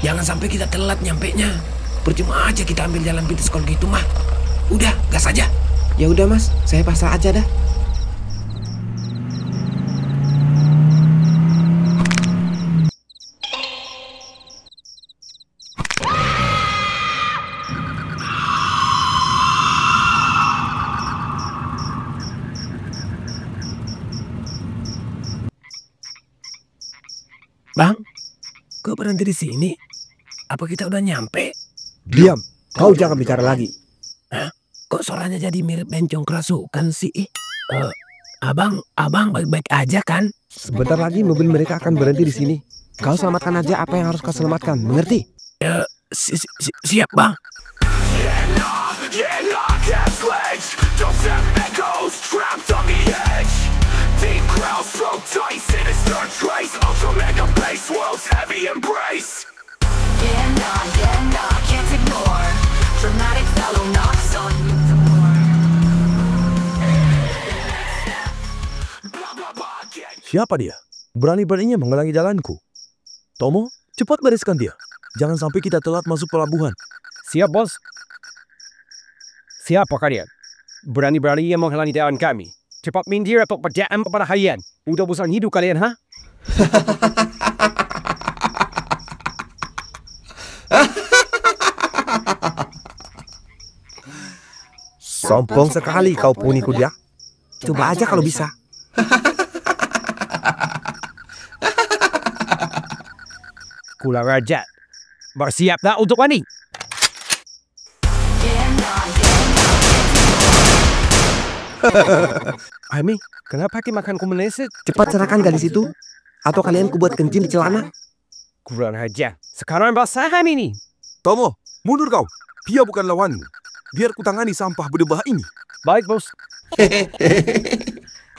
Jangan sampai kita telat nyampenya. Percuma aja kita ambil jalan pintas kalau gitu mah. Udah, gas aja. Ya udah mas, saya pasrah aja dah. Bang, kok berhenti di sini? Apa kita udah nyampe? Diam, kau jangan bicara lagi. Hah? Kok suaranya jadi mirip bencong kerasukan sih? Abang baik-baik aja kan? Sebentar lagi mobil mereka akan berhenti di sini. Kau selamatkan aja apa yang harus kau selamatkan, mengerti? Siap bang. Siapa dia? Berani-beraninya menghalangi jalanku. Tomo, cepat bereskan dia. Jangan sampai kita telat masuk pelabuhan. Siap bos. Siapa kalian? Berani-beraninya menghalangi jalan kami. Cepat minggir atau pedaan kepada kalian. Udah bosan hidup kalian, ha? Sombong sekali kau puniku dia. Coba aja kalau bisa. Kurang ajar. Bersiap tak untuk mandi? Ami, kenapa kau makan meleset? Cepat serahkan gadis itu, atau kalian kubuat kencing di celana. Kurang ajar. Sekarang basah Ami ini. Tomo, mundur kau. Dia bukan lawanmu. Biar ku tangani sampah berdebah ini. Baik, bos.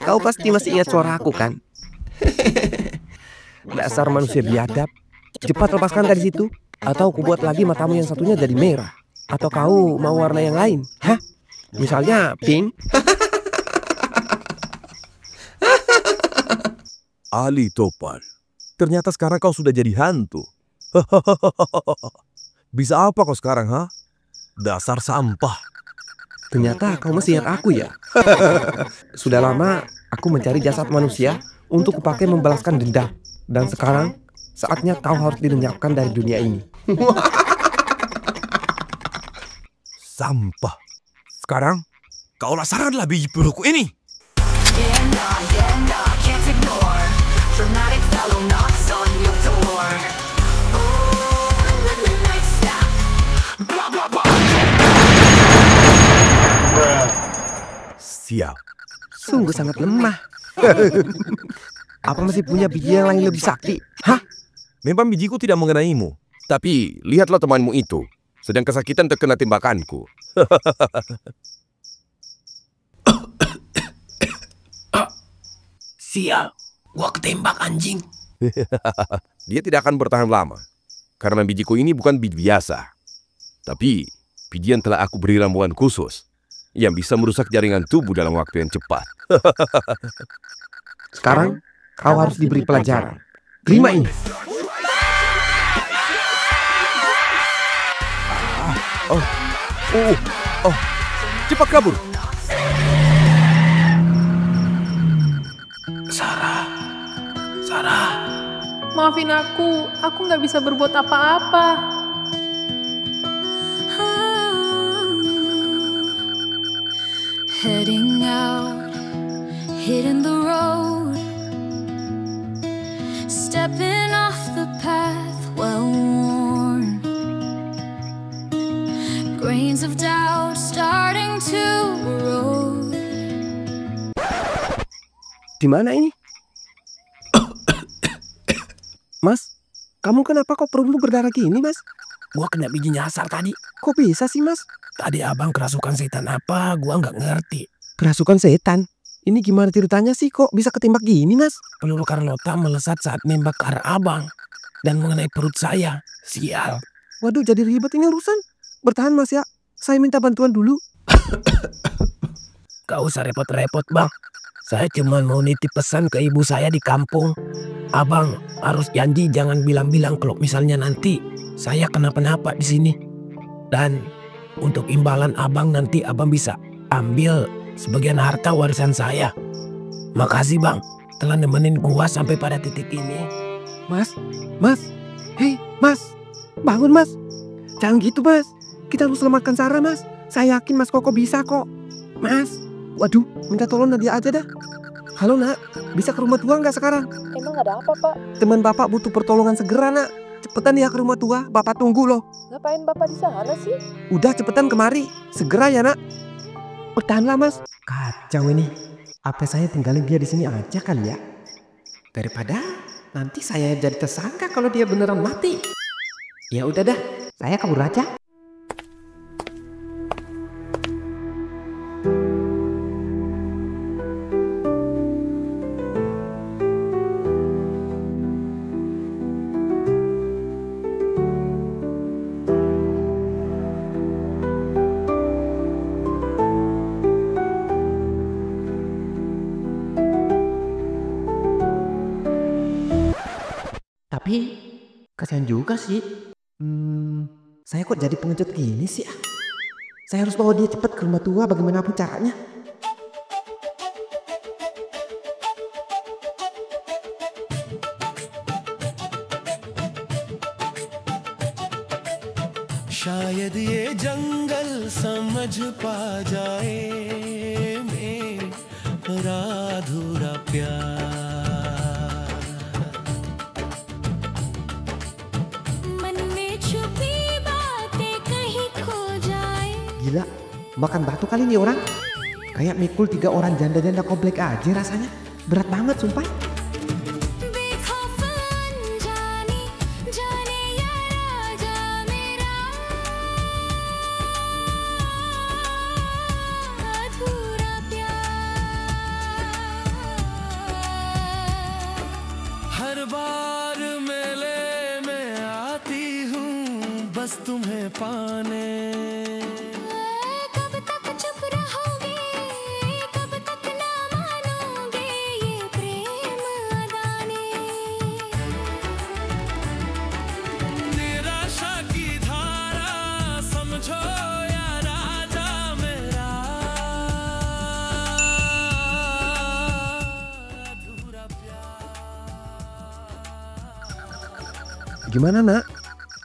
Kau pasti masih ingat suara aku kan? Dasar manusia biadab. Cepat lepaskan gadis itu, atau kubuat lagi matamu yang satunya jadi merah. Atau kau mau warna yang lain? Hah? Misalnya pink? Ali Topan, ternyata sekarang kau sudah jadi hantu. Bisa apa kau sekarang, ha? Dasar sampah. Ternyata kau masih ingat aku ya? Sudah lama aku mencari jasad manusia untuk kupakai membalaskan dendam. Dan sekarang saatnya kau harus dilenyapkan dari dunia ini. Sampah. Sekarang kau laksanakanlah biji pelukku ini. Siap. Sungguh sangat lemah. Apa masih punya biji yang lain lebih sakti? Hah? Memang bijiku tidak mengenaimu. Tapi lihatlah temanmu itu. Sedang kesakitan terkena tembakanku. Sial, gua ketembak anjing. Dia tidak akan bertahan lama. Karena bijiku ini bukan biji biasa. Tapi biji yang telah aku beri ramuan khusus. Yang bisa merusak jaringan tubuh dalam waktu yang cepat. Sekarang kau harus diberi pelajaran. Terima ini. Cepat kabur. Sarah. Maafin aku nggak bisa berbuat apa-apa. Heading out, hitting the road, stepping off the path well worn, grains of doubt starting to erode. Di mana ini? Mas, kamu kenapa kok perutmu berdarah gini, Mas? Gua kena biji nyasar tadi. Kok bisa sih, Mas? Tadi abang kerasukan setan apa, gua nggak ngerti. Kerasukan setan? Ini gimana ceritanya sih kok bisa ketembak gini, Mas? Peluru Carlota melesat saat nembak ke arah abang. Dan mengenai perut saya. Sial. Waduh, jadi ribet ini urusan. Bertahan, Mas ya. Saya minta bantuan dulu. Gak usah repot-repot, Bang. Saya cuma mau nitip pesan ke ibu saya di kampung. Abang harus janji jangan bilang-bilang kalau misalnya nanti saya kenapa-napa di sini. Dan untuk imbalan abang nanti abang bisa ambil sebagian harta warisan saya. Makasih bang, telah nemenin gua sampai pada titik ini. Mas, hei Mas, bangun Mas. Jangan gitu Mas, kita harus selamatkan Sarah Mas. Saya yakin Mas Koko bisa kok. Mas, waduh, minta tolong Nadia aja dah. Halo nak, bisa ke rumah tua nggak sekarang? Emang ada apa Pak? Teman Bapak butuh pertolongan segera nak. Cepetan ya ke rumah tua, Bapak tunggu loh. Ngapain Bapak di sana sih? Udah cepetan kemari, segera ya nak. Bertahanlah Mas. Kacau ini. Apa saya tinggalin dia di sini aja kali ya? Daripada nanti saya jadi tersangka kalau dia beneran mati. Ya udah dah, saya kabur aja. Tapi kasihan juga sih. Saya kok jadi pengecut gini sih? Saya harus bawa dia cepat ke rumah tua bagaimanapun caranya. शायद ये जंगल समझ पा जाए मेरा अधूरा प्यार Makan batu kali nih orang. Kayak mikul 3 orang janda-janda komplek aja rasanya. Berat banget sumpah. हर बार मेले में आती हूँ बस तुम्हें पाने कब तक चुप रहोगे कब तक ना मानोगे ये प्रेम अदाने निराशा की धारा समझो या राजा मेरा अधूरा Gimana nak?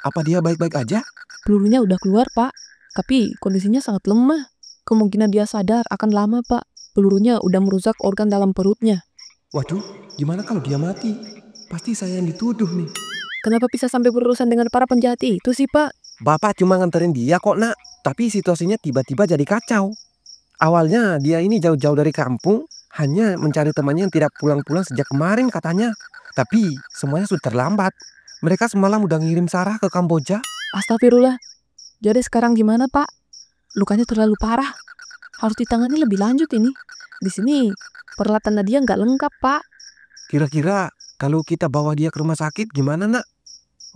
Apa dia baik-baik aja? Pelurunya udah keluar, Pak. Tapi kondisinya sangat lemah. Kemungkinan dia sadar akan lama, Pak. Pelurunya udah merusak organ dalam perutnya. Waduh, gimana kalau dia mati? Pasti saya yang dituduh nih. Kenapa bisa sampai berurusan dengan para penjahat itu sih, Pak? Bapak cuma nganterin dia kok nak. Tapi situasinya tiba-tiba jadi kacau. Awalnya dia ini jauh-jauh dari kampung. Hanya mencari temannya yang tidak pulang-pulang sejak kemarin katanya. Tapi semuanya sudah terlambat. Mereka semalam udah ngirim Sarah ke Kamboja. Astagfirullah. Jadi sekarang gimana, Pak? Lukanya terlalu parah. Harus ditangani lebih lanjut ini. Di sini peralatan dia nggak lengkap, Pak. Kira-kira kalau kita bawa dia ke rumah sakit gimana nak?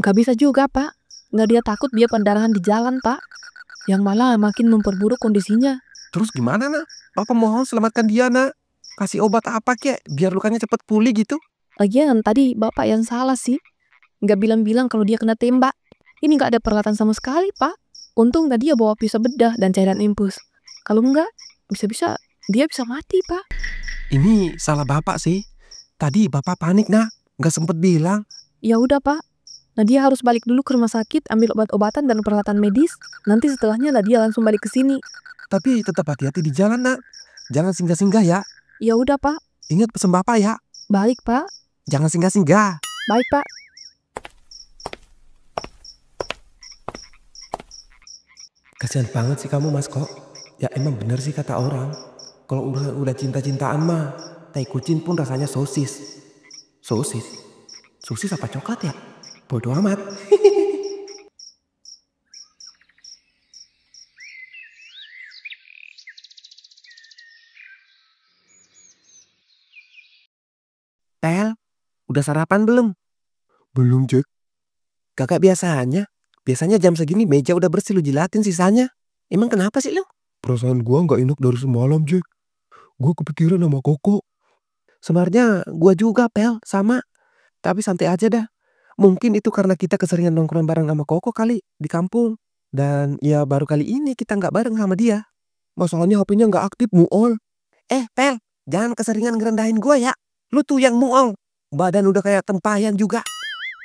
Nggak bisa juga, Pak. Nggak, dia takut dia pendarahan di jalan, Pak. Yang malah makin memperburuk kondisinya. Terus gimana nak? Papa mohon selamatkan dia nak. Kasih obat apa kek biar lukanya cepat pulih gitu. Lagian tadi Bapak yang salah sih. Nggak bilang-bilang kalau dia kena tembak. Ini nggak ada peralatan sama sekali, Pak. Untung tadi dia bawa pisau bedah dan cairan infus. Kalau enggak, bisa-bisa dia bisa mati, Pak. Ini salah Bapak sih. Tadi Bapak panik nak, nggak sempet bilang. Ya udah, Pak. Nadia harus balik dulu ke rumah sakit, ambil obat-obatan dan peralatan medis. Nanti setelahnya Nadia langsung balik ke sini. Tapi tetap hati-hati di jalan nak. Jangan singgah-singgah ya. Ya udah, Pak. Ingat pesan Bapak ya. Baik, Pak. Jangan singgah-singgah. Baik, Pak. Kasihan banget sih kamu Mas kok. Ya emang bener sih kata orang. Kalau udah cinta-cintaan mah, tai kucing pun rasanya sosis. Sosis? Sosis apa coklat ya? Bodoh amat. Tel, udah sarapan belum? Belum, Jack. Kakak biasanya. Biasanya jam segini meja udah bersih lu jilatin sisanya. Emang kenapa sih lu? Perasaan gua nggak enak dari semalam, Jack. Gua kepikiran sama Koko. Sebenarnya gua juga, Pel, sama. Tapi santai aja dah. Mungkin itu karena kita keseringan nongkrong bareng sama Koko kali di kampung. Dan ya baru kali ini kita nggak bareng sama dia. Masalahnya HP-nya nggak aktif, muol. Pel, jangan keseringan ngerendahin gua ya. Lu tuh yang muol. Badan udah kayak tempayan juga.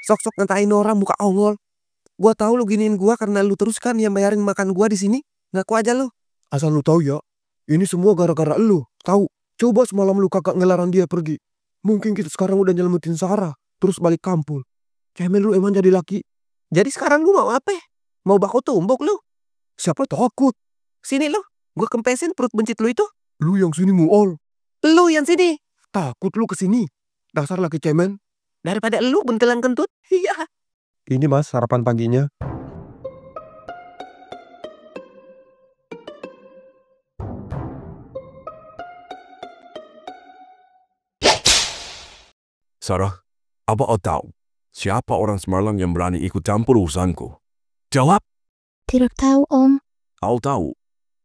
Sok-sok ngatain orang muka ongol. Gua tahu lu giniin gua karena lu terus kan yang bayarin makan gua di sini. Ngaku aja lu. Asal lu tahu ya, ini semua gara-gara lu. Tahu? Coba semalam lu kakak ngelarang dia pergi. Mungkin kita sekarang udah nyelamatin Sarah, terus balik kampung. Cemen lu emang jadi laki. Jadi sekarang lu mau apa? Mau baku tumbuk lu? Siapa takut? Sini lu, gua kempesin perut bencit lu itu. Lu yang sini muol. Lu yang sini. Takut lu kesini. Dasar laki cemen. Daripada lu bentelan kentut. Iya. Ini Mas sarapan paginya. Sarah, apa kau tahu siapa orang Semarang yang berani ikut campur urusanku? Jawab. Tidak tahu, Om. Kau tahu,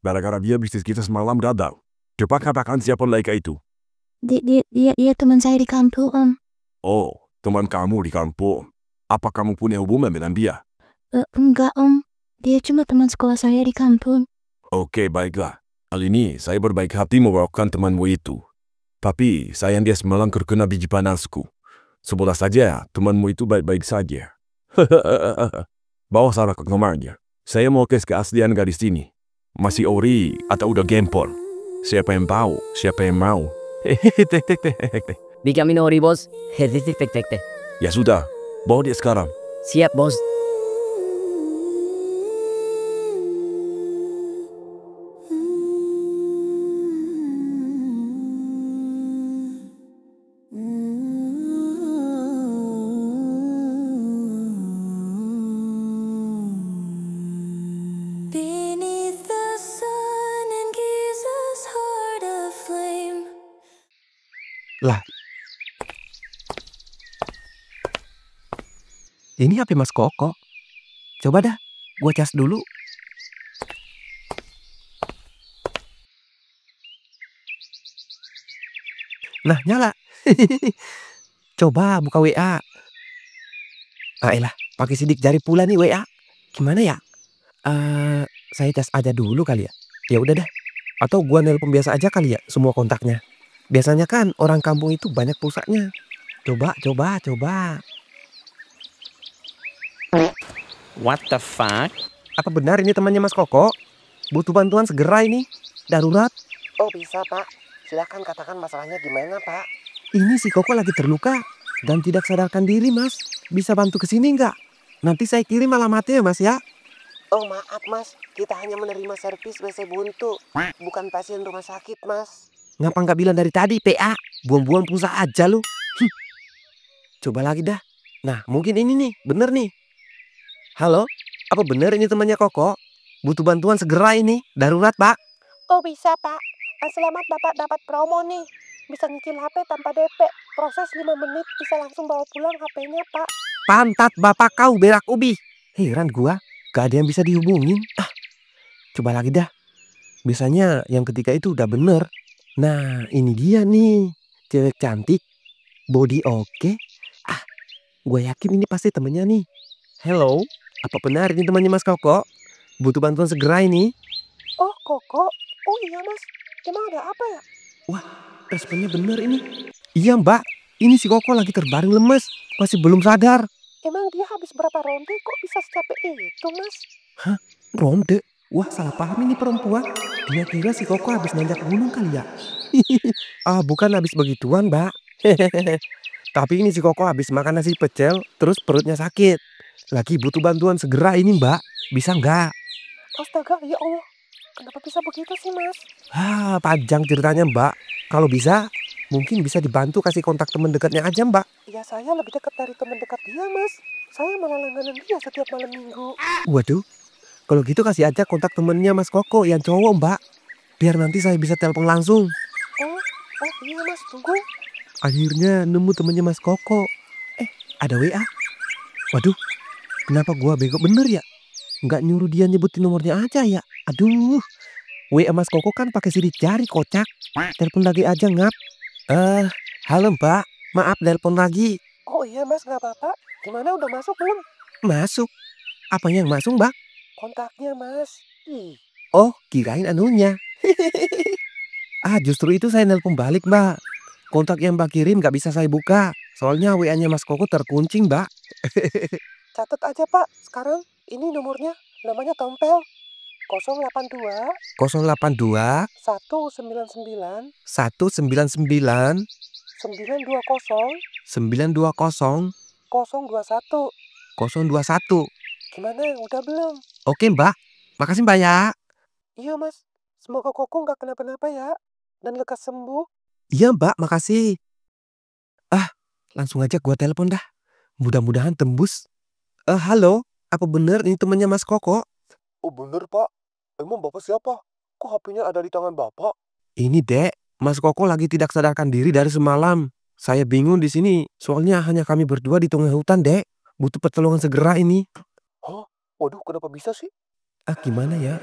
gara-gara dia bisnis kita semalam gagal. Coba katakan siapa mereka itu. Dia teman saya di kampung, Om. Oh, teman kamu di kampung. Apa kamu punya hubungan dengan dia? Enggak, Om. Dia cuma teman sekolah saya di kampung. Oke, baiklah. Kali ini saya berbaik hati membawakan temanmu itu. Tapi sayang dia semalam terkena biji panasku. Semoga saja temanmu itu baik-baik saja. Bawa Sarah ke kamarnya. Saya mau tes keaslian gadis ini. Masih ori atau udah gempor? Siapa yang tahu? Siapa yang mau? Di kami ori, bos. Ya sudah, bawa dia sekarang. Siap, bos. Lah, ini HP Mas Koko. Coba dah, gua cas dulu. Nah, nyala. Coba buka WA. Ah, elah, pakai sidik jari pula nih WA. Gimana ya? Saya cas aja dulu kali ya. Ya udah dah. Atau gua nelpon biasa aja kali ya semua kontaknya. Biasanya kan orang kampung itu banyak pulsanya. Coba. What the fuck? Apa benar ini temannya Mas Koko? Butuh bantuan segera ini. Darurat. Oh bisa Pak, silakan katakan masalahnya gimana Pak? Ini si Koko lagi terluka dan tidak sadarkan diri Mas. Bisa bantu ke sini nggak? Nanti saya kirim alamatnya Mas ya. Oh maaf Mas, kita hanya menerima servis WC buntu, bukan pasien rumah sakit Mas. Ngapa nggak bilang dari tadi PA? Buang-buang pulsa aja lu. Coba lagi dah. Nah mungkin ini nih, bener nih. Halo, apa bener ini temannya Koko? Butuh bantuan segera ini, darurat Pak. Oh bisa Pak, selamat Bapak dapat promo nih. Bisa nyicil HP tanpa DP, proses 5 menit bisa langsung bawa pulang HP-nya Pak. Pantat bapak kau berak ubi. Heran gua, gak ada yang bisa dihubungin. Coba lagi dah. Biasanya yang ketiga itu udah bener. Nah ini dia nih, cewek cantik, body oke. Gue yakin ini pasti temennya nih. Hello, apa benar ini temannya Mas Koko? Butuh bantuan segera ini. Oh Koko, oh iya Mas, emang ada apa ya? Wah, responnya bener ini. Iya Mbak, ini si Koko lagi terbaring lemes, masih belum sadar. Emang dia habis berapa ronde kok bisa secapek itu Mas? Hah? Ronde? Wah salah paham ini perempuan. Dia kira si Koko habis nanjak gunung kali ya. Bukan habis begituan Mbak. Tapi ini si Koko habis makan nasi pecel, terus perutnya sakit. Lagi butuh bantuan segera ini Mbak. Bisa nggak? Astaga, ya Allah. Kenapa bisa begitu sih Mas? Panjang ceritanya Mbak. Kalau bisa, mungkin bisa dibantu kasih kontak teman dekatnya aja Mbak. Ya saya lebih dekat dari teman dekat dia Mas. Saya malah langganan dia setiap malam minggu. Waduh, kalau gitu kasih aja kontak temennya Mas Koko yang cowok Mbak. Biar nanti saya bisa telepon langsung. Oh iya Mas, tunggu. Akhirnya nemu temennya Mas Koko. Ada WA. Waduh, kenapa gua bego bener ya? Nggak nyuruh dia nyebutin nomornya aja ya. Aduh, WA Mas Koko kan pakai sidik jari kocak. Telepon lagi aja ngap. Halo Mbak, maaf telepon lagi. Oh iya Mas, nggak apa-apa. Gimana udah masuk belum? Masuk? Apa yang masuk Mbak? Kontaknya Mas. Oh, kirain anunya. Justru itu saya nelpon balik Mbak. Kontak yang Mbak kirim nggak bisa saya buka. Soalnya WA-nya Mas Koko terkunci Mbak. Catat aja Pak, sekarang ini nomornya, namanya Tompel. 082 082 199 199 920 920 021. 021. Gimana, udah belum? Oke Mbak, makasih Mbak ya. Iya Mas, semoga Koko nggak kenapa-napa ya, dan lekas sembuh. Iya Mbak, makasih. Langsung aja gua telepon dah. Mudah-mudahan tembus. Halo, apa bener ini temannya Mas Koko? Oh bener Pak, emang Bapak siapa? Kok HP-nya ada di tangan Bapak? Ini Dek, Mas Koko lagi tidak sadarkan diri dari semalam. Saya bingung di sini, soalnya hanya kami berdua di tengah hutan Dek. Butuh pertolongan segera ini. Hah? Waduh, kenapa bisa sih? Gimana ya?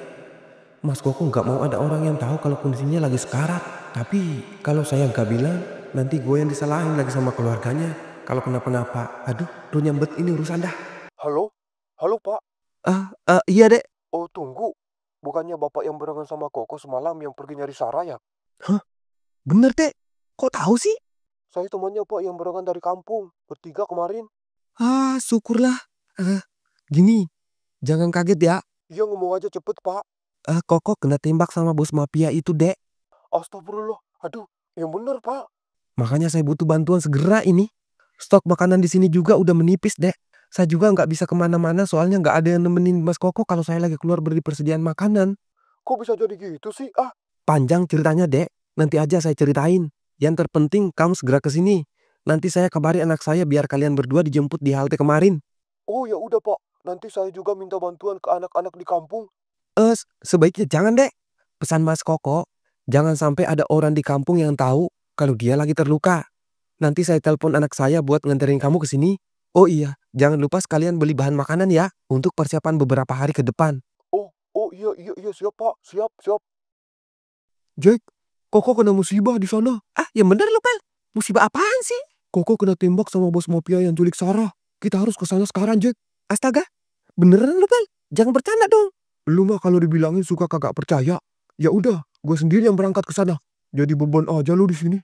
Mas Koko nggak mau ada orang yang tahu kalau kondisinya lagi sekarat. Tapi kalau saya nggak bilang, nanti gue yang disalahin lagi sama keluarganya. Kalau kenapa-napa, aduh, nyambet ini urusan dah. Halo? Halo Pak? Iya Dek. Oh tunggu, bukannya Bapak yang barengan sama Koko semalam yang pergi nyari Sarah ya? Hah? Bener Dek, kok tahu sih? Saya temannya Pak yang barengan dari kampung, bertiga kemarin. Syukurlah. Gini, jangan kaget ya. Iya ngomong aja cepet Pak. Koko kena tembak sama bos mafia itu Dek. Astagfirullah, aduh, yang bener Pak. Makanya saya butuh bantuan segera ini. Stok makanan di sini juga udah menipis Dek. Saya juga nggak bisa kemana-mana soalnya nggak ada yang nemenin Mas Koko kalau saya lagi keluar beli persediaan makanan. Kok bisa jadi gitu sih? Panjang ceritanya Dek. Nanti aja saya ceritain. Yang terpenting kamu segera ke sini. Nanti saya kabari anak saya biar kalian berdua dijemput di halte kemarin. Oh ya udah Pak, nanti saya juga minta bantuan ke anak-anak di kampung. Sebaiknya jangan Dek. Pesan Mas Koko, jangan sampai ada orang di kampung yang tahu kalau dia lagi terluka. Nanti saya telepon anak saya buat nganterin kamu ke sini. Oh iya, jangan lupa sekalian beli bahan makanan ya untuk persiapan beberapa hari ke depan. Oh iya siap Pak, siap. Jack, Koko kena musibah di sana. Ah, yang bener lu, Pel. Musibah apaan sih? Koko kena tembak sama bos mafia yang culik Sarah. Kita harus ke sana sekarang, Jack. Astaga, beneran lu, Pel? Jangan bercanda dong. Lu mah kalau dibilangin suka kagak percaya. Ya udah, gue sendiri yang berangkat ke sana. Jadi beban aja lu di sini.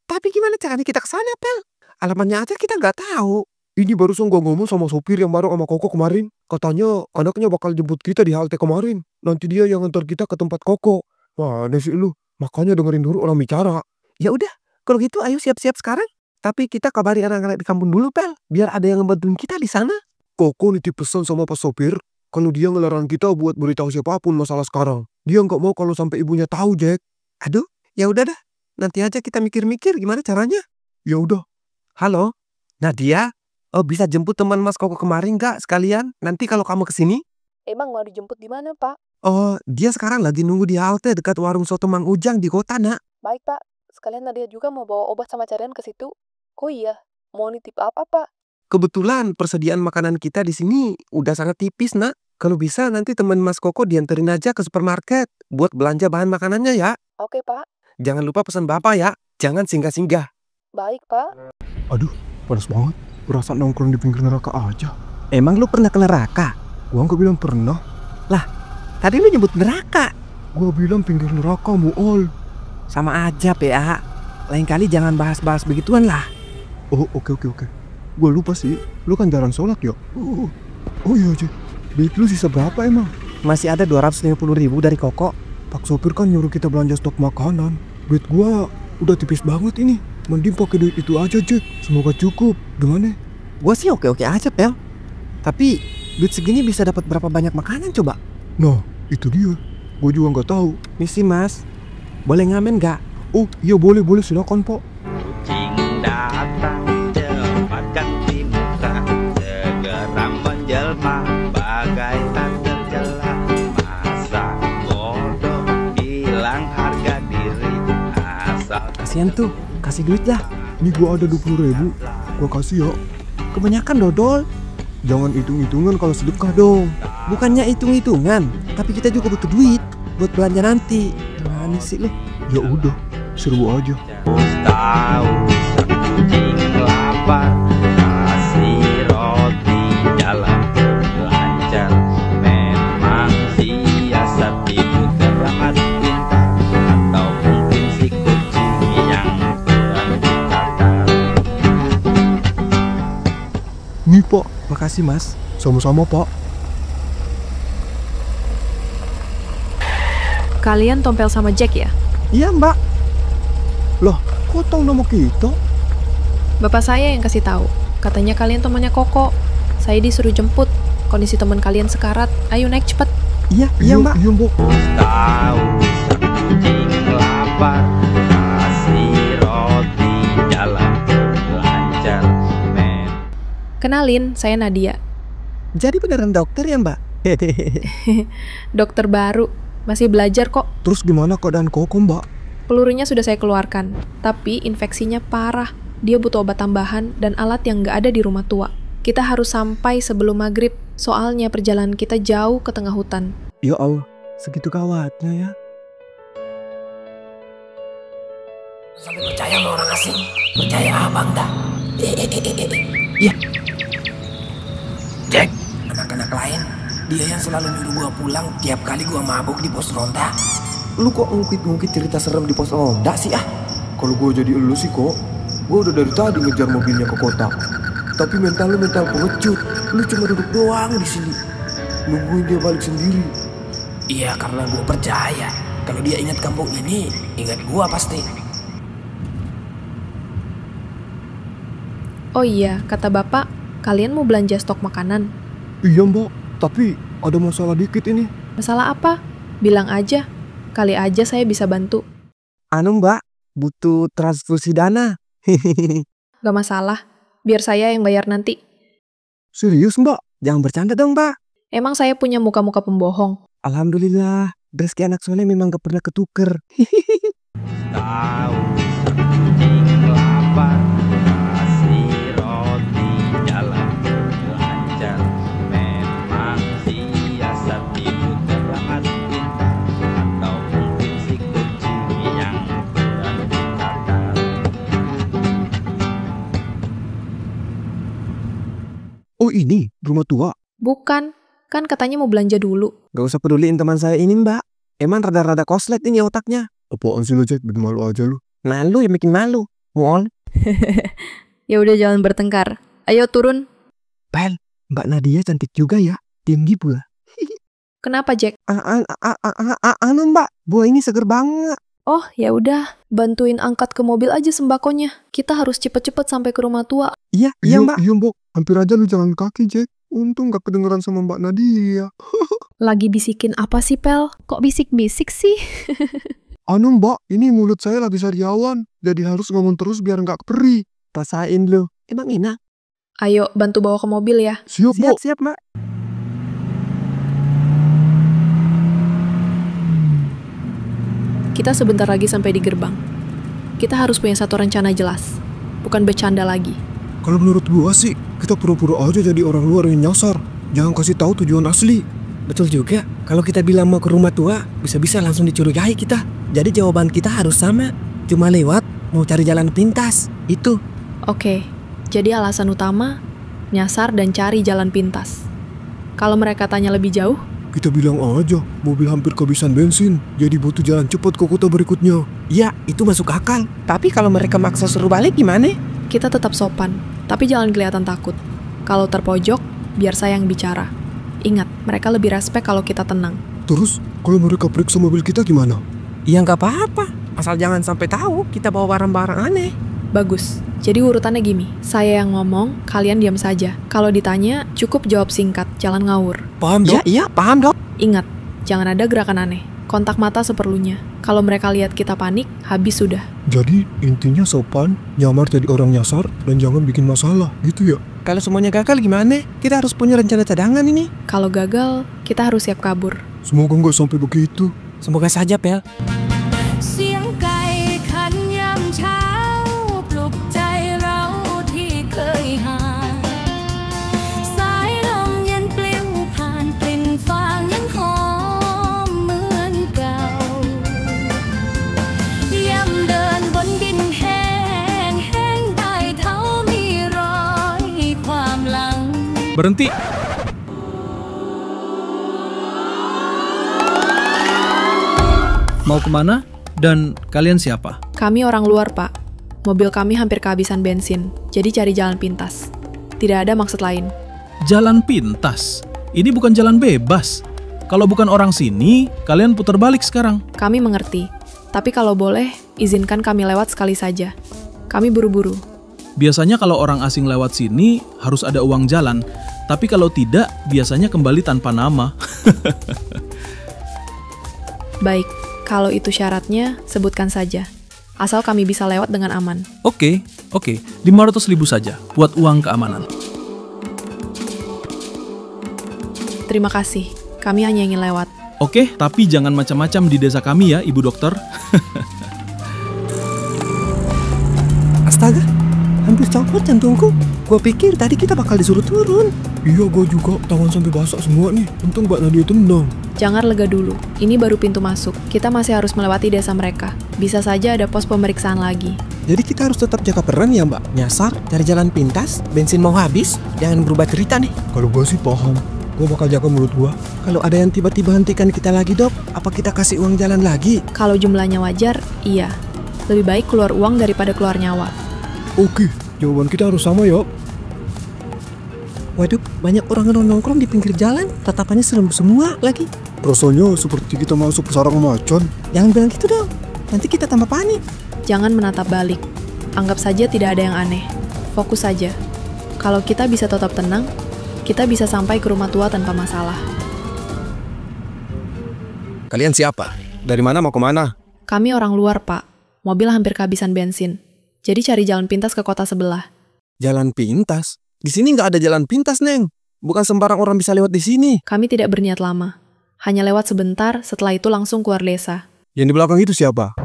Tapi gimana caranya kita ke sana, Pel? Alamatnya aja kita nggak tahu. Ini barusan gua ngomong sama sopir yang bareng sama Koko kemarin. Katanya anaknya bakal jemput kita di halte kemarin. Nanti dia yang ngantar kita ke tempat Koko. Mana sih lu? Makanya dengerin dulu orang bicara. Ya udah, kalau gitu ayo siap-siap sekarang. Tapi kita kabari anak-anak di kampung dulu, Pel. Biar ada yang ngebantuin kita di sana. Koko nitip pesan sama pas sopir. Kalau dia ngelarang kita buat beritahu siapapun masalah sekarang. Dia nggak mau kalau sampai ibunya tahu, Jack. Aduh, ya udah dah. Nanti aja kita mikir-mikir gimana caranya. Ya udah. Halo, Nadia. Oh, bisa jemput teman Mas Koko kemarin nggak sekalian? Nanti kalau kamu kesini. Emang mau dijemput di mana, Pak? Oh, dia sekarang lagi nunggu di halte dekat warung soto Mang Ujang di kota, Nak. Baik, Pak. Sekalian Nadia juga mau bawa obat sama carian ke situ. Oh iya, mau nitip apa, Pak? Kebetulan persediaan makanan kita di sini udah sangat tipis, Nak. Kalau bisa nanti teman Mas Koko dianterin aja ke supermarket buat belanja bahan makanannya ya. Oke, Pak. Jangan lupa pesan Bapak ya. Jangan singgah-singgah. Baik, Pak. Aduh, panas banget. Berasa nongkrong di pinggir neraka aja. Emang lu pernah ke neraka? Gua nggak bilang pernah. Lah, tadi lu nyebut neraka. Gua bilang pinggir neraka, Muol. Sama aja, PA. Lain kali jangan bahas-bahas begituan lah. Oh, oke. Gua lupa sih. Lu kan jarang sholat ya? Oh iya, Jack. Duit lu sisa berapa emang? Masih ada 250.000 dari Koko. Pak sopir kan nyuruh kita belanja stok makanan. Duit gua udah tipis banget ini. Mending pakai duit itu aja, Jack. Semoga cukup. Gimana? Gua sih oke-oke aja, Pel. Tapi duit segini bisa dapat berapa banyak makanan coba? Nah, itu dia. Gua juga nggak tahu. Misi, Mas. Boleh ngamen nggak? Oh, iya boleh silakan, Pak. Kucing datang cepat ganti muka, segera menjelma bagai tak terjela. Masa bodoh bilang harga diri asal. Kasian tuh, kasih duit lah. Ini gua ada 20.000. Gua kasih ya. Kebanyakan dodol. Jangan hitung-hitungan kalau sedekah dong. Bukannya hitung-hitungan, tapi kita juga butuh duit buat belanja nanti. Gimana sih lo? Ya udah, seru aja. Tahu kucing lapar, kasih roti jalan lancar. Memang siasat ibu keras pintar, atau mungkin si kucing yang kurang pintar. Nih, Pak. Makasih, Mas. Sama-sama, Pak. Kalian Tompel sama Jack ya? Iya, Mbak. Lah, kok tahu nama kita? Bapak saya yang kasih tahu. Katanya kalian temannya Koko. Saya disuruh jemput. Kondisi teman kalian sekarat. Ayo naik cepet. Iya, Mbak. Iya, Mbak. Tahu kucing lapar, kasih roti jalan lancar. Kenalin, saya Nadia. Jadi beneran dokter ya, Mbak? Dokter baru. Masih belajar kok. Terus gimana keadaan Koko, Mbak? Pelurunya sudah saya keluarkan, tapi infeksinya parah. Dia butuh obat tambahan dan alat yang nggak ada di rumah tua. Kita harus sampai sebelum maghrib, soalnya perjalanan kita jauh ke tengah hutan. Ya Allah, segitu gawatnya ya. Sampai percaya sama orang asing, percaya abang dah. Iya. Jack, anak-anak lain, dia yang selalu nyuruh gua pulang tiap kali gua mabuk di pos ronda. Lu kok ngungkit-ngungkit cerita serem di pos ronda sih ah? Kalau gue jadi elu sih kok, gue udah dari tadi ngejar mobilnya ke kota. Tapi mental lu mental pengecut. Lu cuma duduk doang di sini, nungguin dia balik sendiri. Iya, karena gua percaya kalau dia ingat kampung ini, ingat gua pasti. Oh iya, kata bapak, kalian mau belanja stok makanan? Iya, Mbak, tapi ada masalah dikit ini. Masalah apa? Bilang aja. Kali aja saya bisa bantu. Anu, Mbak, butuh transfusi dana. Gak masalah, biar saya yang bayar nanti. Serius, Mbak? Jangan bercanda dong, Mbak. Emang saya punya muka-muka pembohong? Alhamdulillah, rezeki anak soleh memang gak pernah ketuker. Tahu Oh ini, rumah tua. Bukan, kan katanya mau belanja dulu. Gak usah peduliin teman saya ini, Mbak. Emang rada-rada koslet ini otaknya. Apaan sih lo, Jack? Bikin malu aja lu. Nah, lu yang bikin malu. Wall. Ya udah jangan bertengkar. Ayo turun. Pel, Mbak Nadia cantik juga ya. Diam gitu lah. Kenapa, Jack? Anu Mbak, buah ini seger banget. Oh, ya udah, bantuin angkat ke mobil aja sembakonya. Kita harus cepet-cepet sampai ke rumah tua. Iya, Mbak. Iya, Mbok. Hampir aja lu jalan kaki, Jack. Untung gak kedengeran sama Mbak Nadia. Lagi bisikin apa sih, Pel? Kok bisik-bisik sih? Anu, Mbak, ini mulut saya lagi sariawan. Jadi harus ngomong terus biar gak perih. Rasain lu. Emang enak? Ayo, bantu bawa ke mobil ya. Siap, Mbak. Siap, Mbak. Kita sebentar lagi sampai di gerbang. Kita harus punya satu rencana jelas. Bukan bercanda lagi. Kalau menurut gua sih, kita pura-pura aja jadi orang luar yang nyasar. Jangan kasih tahu tujuan asli. Betul juga. Kalau kita bilang mau ke rumah tua, bisa-bisa langsung dicurigai kita. Jadi jawaban kita harus sama. Cuma lewat, mau cari jalan pintas. Itu. Oke, jadi alasan utama, nyasar dan cari jalan pintas. Kalau mereka tanya lebih jauh, kita bilang aja, mobil hampir kehabisan bensin. Jadi butuh jalan cepat ke kota berikutnya. Ya, itu masuk akal. Tapi kalau mereka maksa suruh balik gimana? Kita tetap sopan, tapi jangan kelihatan takut. Kalau terpojok, biar saya yang bicara. Ingat, mereka lebih respek kalau kita tenang. Terus, kalau mereka periksa mobil kita gimana? Ya nggak apa-apa. Asal jangan sampai tahu kita bawa barang-barang aneh. Bagus. Jadi urutannya gini, saya yang ngomong, kalian diam saja. Kalau ditanya, cukup jawab singkat, jangan ngawur. Paham, Dok? Iya, paham, Dok. Ingat, jangan ada gerakan aneh. Kontak mata seperlunya. Kalau mereka lihat kita panik, habis sudah. Jadi, intinya sopan, nyamar jadi orang nyasar, dan jangan bikin masalah, gitu ya? Kalau semuanya gagal gimana? Kita harus punya rencana cadangan ini. Kalau gagal, kita harus siap kabur. Semoga nggak sampai begitu. Semoga saja, Pel. เสียงไก่ขันยามเช้าปลุกใจเราที่เคยห่างสายลมเย็นปลิวผ่านกลิ่นฟางยังหอมเหมือนเก่ายามเดินบนดินแห้งแห้งใต้เท้ามีรอยความหลัง Berhenti. Mau kemana? Dan kalian siapa? Kami orang luar, Pak. Mobil kami hampir kehabisan bensin, jadi cari jalan pintas. Tidak ada maksud lain. Jalan pintas? Ini bukan jalan bebas. Kalau bukan orang sini, kalian putar balik sekarang. Kami mengerti. Tapi kalau boleh, izinkan kami lewat sekali saja. Kami buru-buru. Biasanya kalau orang asing lewat sini, harus ada uang jalan. Tapi kalau tidak, biasanya kembali tanpa nama. Baik, kalau itu syaratnya, sebutkan saja. Asal kami bisa lewat dengan aman. Oke. 500.000 saja, buat uang keamanan. Terima kasih, kami hanya ingin lewat. Oke, tapi jangan macam-macam di desa kami ya, Ibu Dokter. Astaga, hampir copot jantungku. Gua pikir tadi kita bakal disuruh turun. Iya, gua juga. Tangan sampai basah semua nih. Untung Mbak Nadia tenang. Jangan lega dulu, ini baru pintu masuk. Kita masih harus melewati desa mereka. Bisa saja ada pos pemeriksaan lagi. Jadi kita harus tetap jaga peran ya, Mbak? Nyasar, cari jalan pintas, bensin mau habis, jangan berubah cerita nih. Kalau gua sih paham. Gua bakal jaga mulut gua. Kalau ada yang tiba-tiba hentikan kita lagi, Dok, apa kita kasih uang jalan lagi? Kalau jumlahnya wajar, iya. Lebih baik keluar uang daripada keluar nyawa. Oke, jawaban kita harus sama ya. Waduh, banyak orang nongkrong di pinggir jalan, tatapannya serem semua lagi. Rasanya seperti kita masuk ke sarang macan. Jangan bilang gitu dong, nanti kita tambah panik. Jangan menatap balik. Anggap saja tidak ada yang aneh. Fokus saja. Kalau kita bisa tetap tenang, kita bisa sampai ke rumah tua tanpa masalah. Kalian siapa? Dari mana mau kemana? Kami orang luar, Pak. Mobil hampir kehabisan bensin. Jadi cari jalan pintas ke kota sebelah. Jalan pintas? Di sini nggak ada jalan pintas, Neng. Bukan sembarang orang bisa lewat di sini. Kami tidak berniat lama. Hanya lewat sebentar, setelah itu langsung keluar desa. Yang di belakang itu siapa?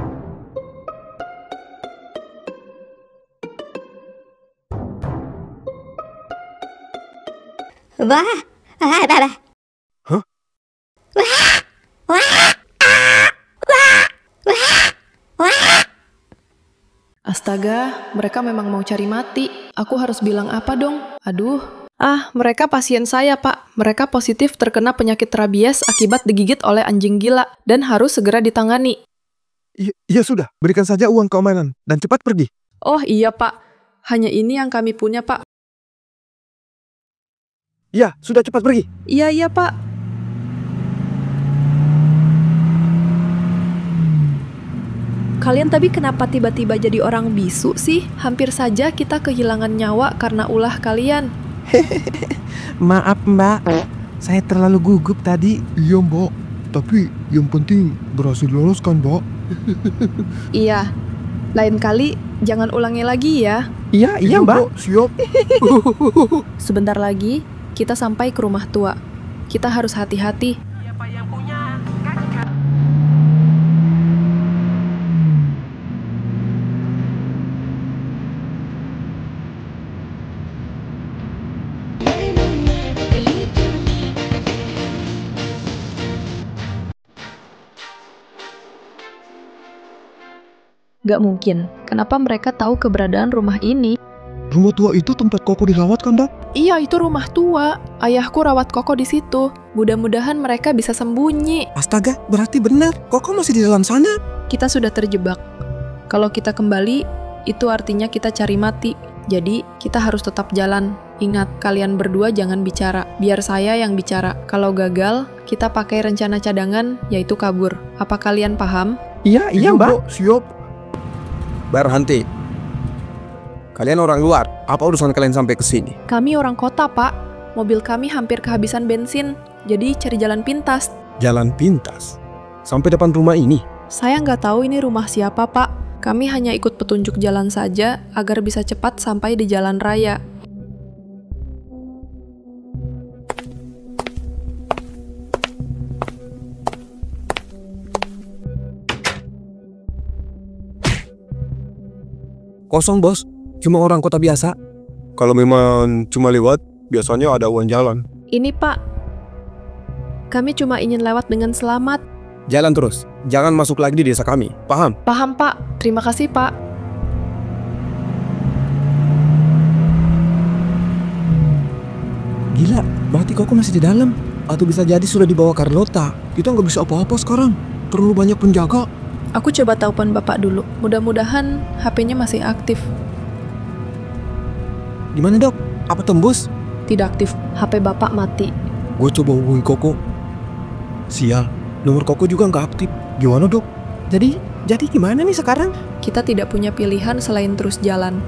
Wah, Hah? Astaga, mereka memang mau cari mati. Aku harus bilang apa dong? Aduh. Ah, mereka pasien saya, Pak. Mereka positif terkena penyakit rabies akibat digigit oleh anjing gila dan harus segera ditangani. Iya sudah, berikan saja uang keamanan dan cepat pergi. Oh iya, Pak. Hanya ini yang kami punya, Pak. Ya, sudah cepat pergi. Iya, Pak. Kalian tapi kenapa tiba-tiba jadi orang bisu sih? Hampir saja kita kehilangan nyawa karena ulah kalian. Maaf mbak, saya terlalu gugup tadi. Iya mbak, tapi yang penting berhasil lolos kan mbak? Iya, lain kali jangan ulangi lagi ya. Iya mbak. Siap. Sebentar lagi kita sampai ke rumah tua. Kita harus hati-hati. Gak mungkin. Kenapa mereka tahu keberadaan rumah ini? Rumah tua itu tempat Koko dirawat kan, Mbak? Iya, itu rumah tua. Ayahku rawat Koko di situ. Mudah-mudahan mereka bisa sembunyi. Astaga, berarti benar. Koko masih di dalam sana. Kita sudah terjebak. Kalau kita kembali, itu artinya kita cari mati. Jadi, kita harus tetap jalan. Ingat, kalian berdua jangan bicara. Biar saya yang bicara. Kalau gagal, kita pakai rencana cadangan, yaitu kabur. Apa kalian paham? Iya, Mbak. Siap. Berhenti. Kalian orang luar, apa urusan kalian sampai ke sini? Kami orang kota, Pak. Mobil kami hampir kehabisan bensin, jadi cari jalan pintas. Jalan pintas? Sampai depan rumah ini? Saya nggak tahu ini rumah siapa, Pak. Kami hanya ikut petunjuk jalan saja agar bisa cepat sampai di jalan raya. Kosong bos, cuma orang kota biasa. Kalau memang cuma lewat, biasanya ada uang jalan. Ini Pak, kami cuma ingin lewat dengan selamat. Jalan terus, jangan masuk lagi di desa kami, paham? Paham Pak, terima kasih Pak. Gila, berarti Koko masih di dalam. Atau bisa jadi sudah dibawa Carlota. Kita nggak bisa apa-apa sekarang, terlalu banyak penjaga. Aku coba telepon Bapak dulu. Mudah-mudahan HP-nya masih aktif. Gimana dok? Apa tembus? Tidak aktif. HP Bapak mati. Gue coba hubungi Koko. Sial, nomor Koko juga nggak aktif. Gimana dok? Jadi gimana nih sekarang? Kita tidak punya pilihan selain terus jalan.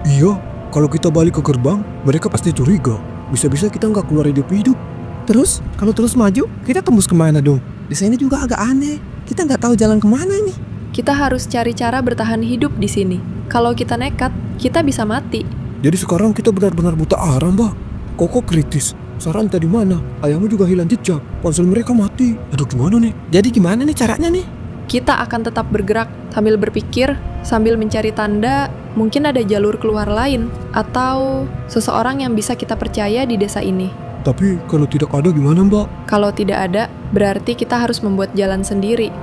Iya, kalau kita balik ke gerbang, mereka pasti curiga. Bisa-bisa kita nggak keluar hidup-hidup. Terus, kalau terus maju, kita tembus kemana dong? Di sini juga agak aneh. Kita nggak tahu jalan kemana nih. Kita harus cari cara bertahan hidup di sini. Kalau kita nekat, kita bisa mati. Jadi sekarang kita benar-benar buta arah, Mbak. Koko kritis. Sarah entah di mana. Ayahmu juga hilang jejak. Ponsel mereka mati. Aduh gimana nih? Jadi gimana nih caranya nih? Kita akan tetap bergerak sambil berpikir, sambil mencari tanda. Mungkin ada jalur keluar lain atau seseorang yang bisa kita percaya di desa ini. Tapi kalau tidak ada gimana, Mbak? Kalau tidak ada, berarti kita harus membuat jalan sendiri.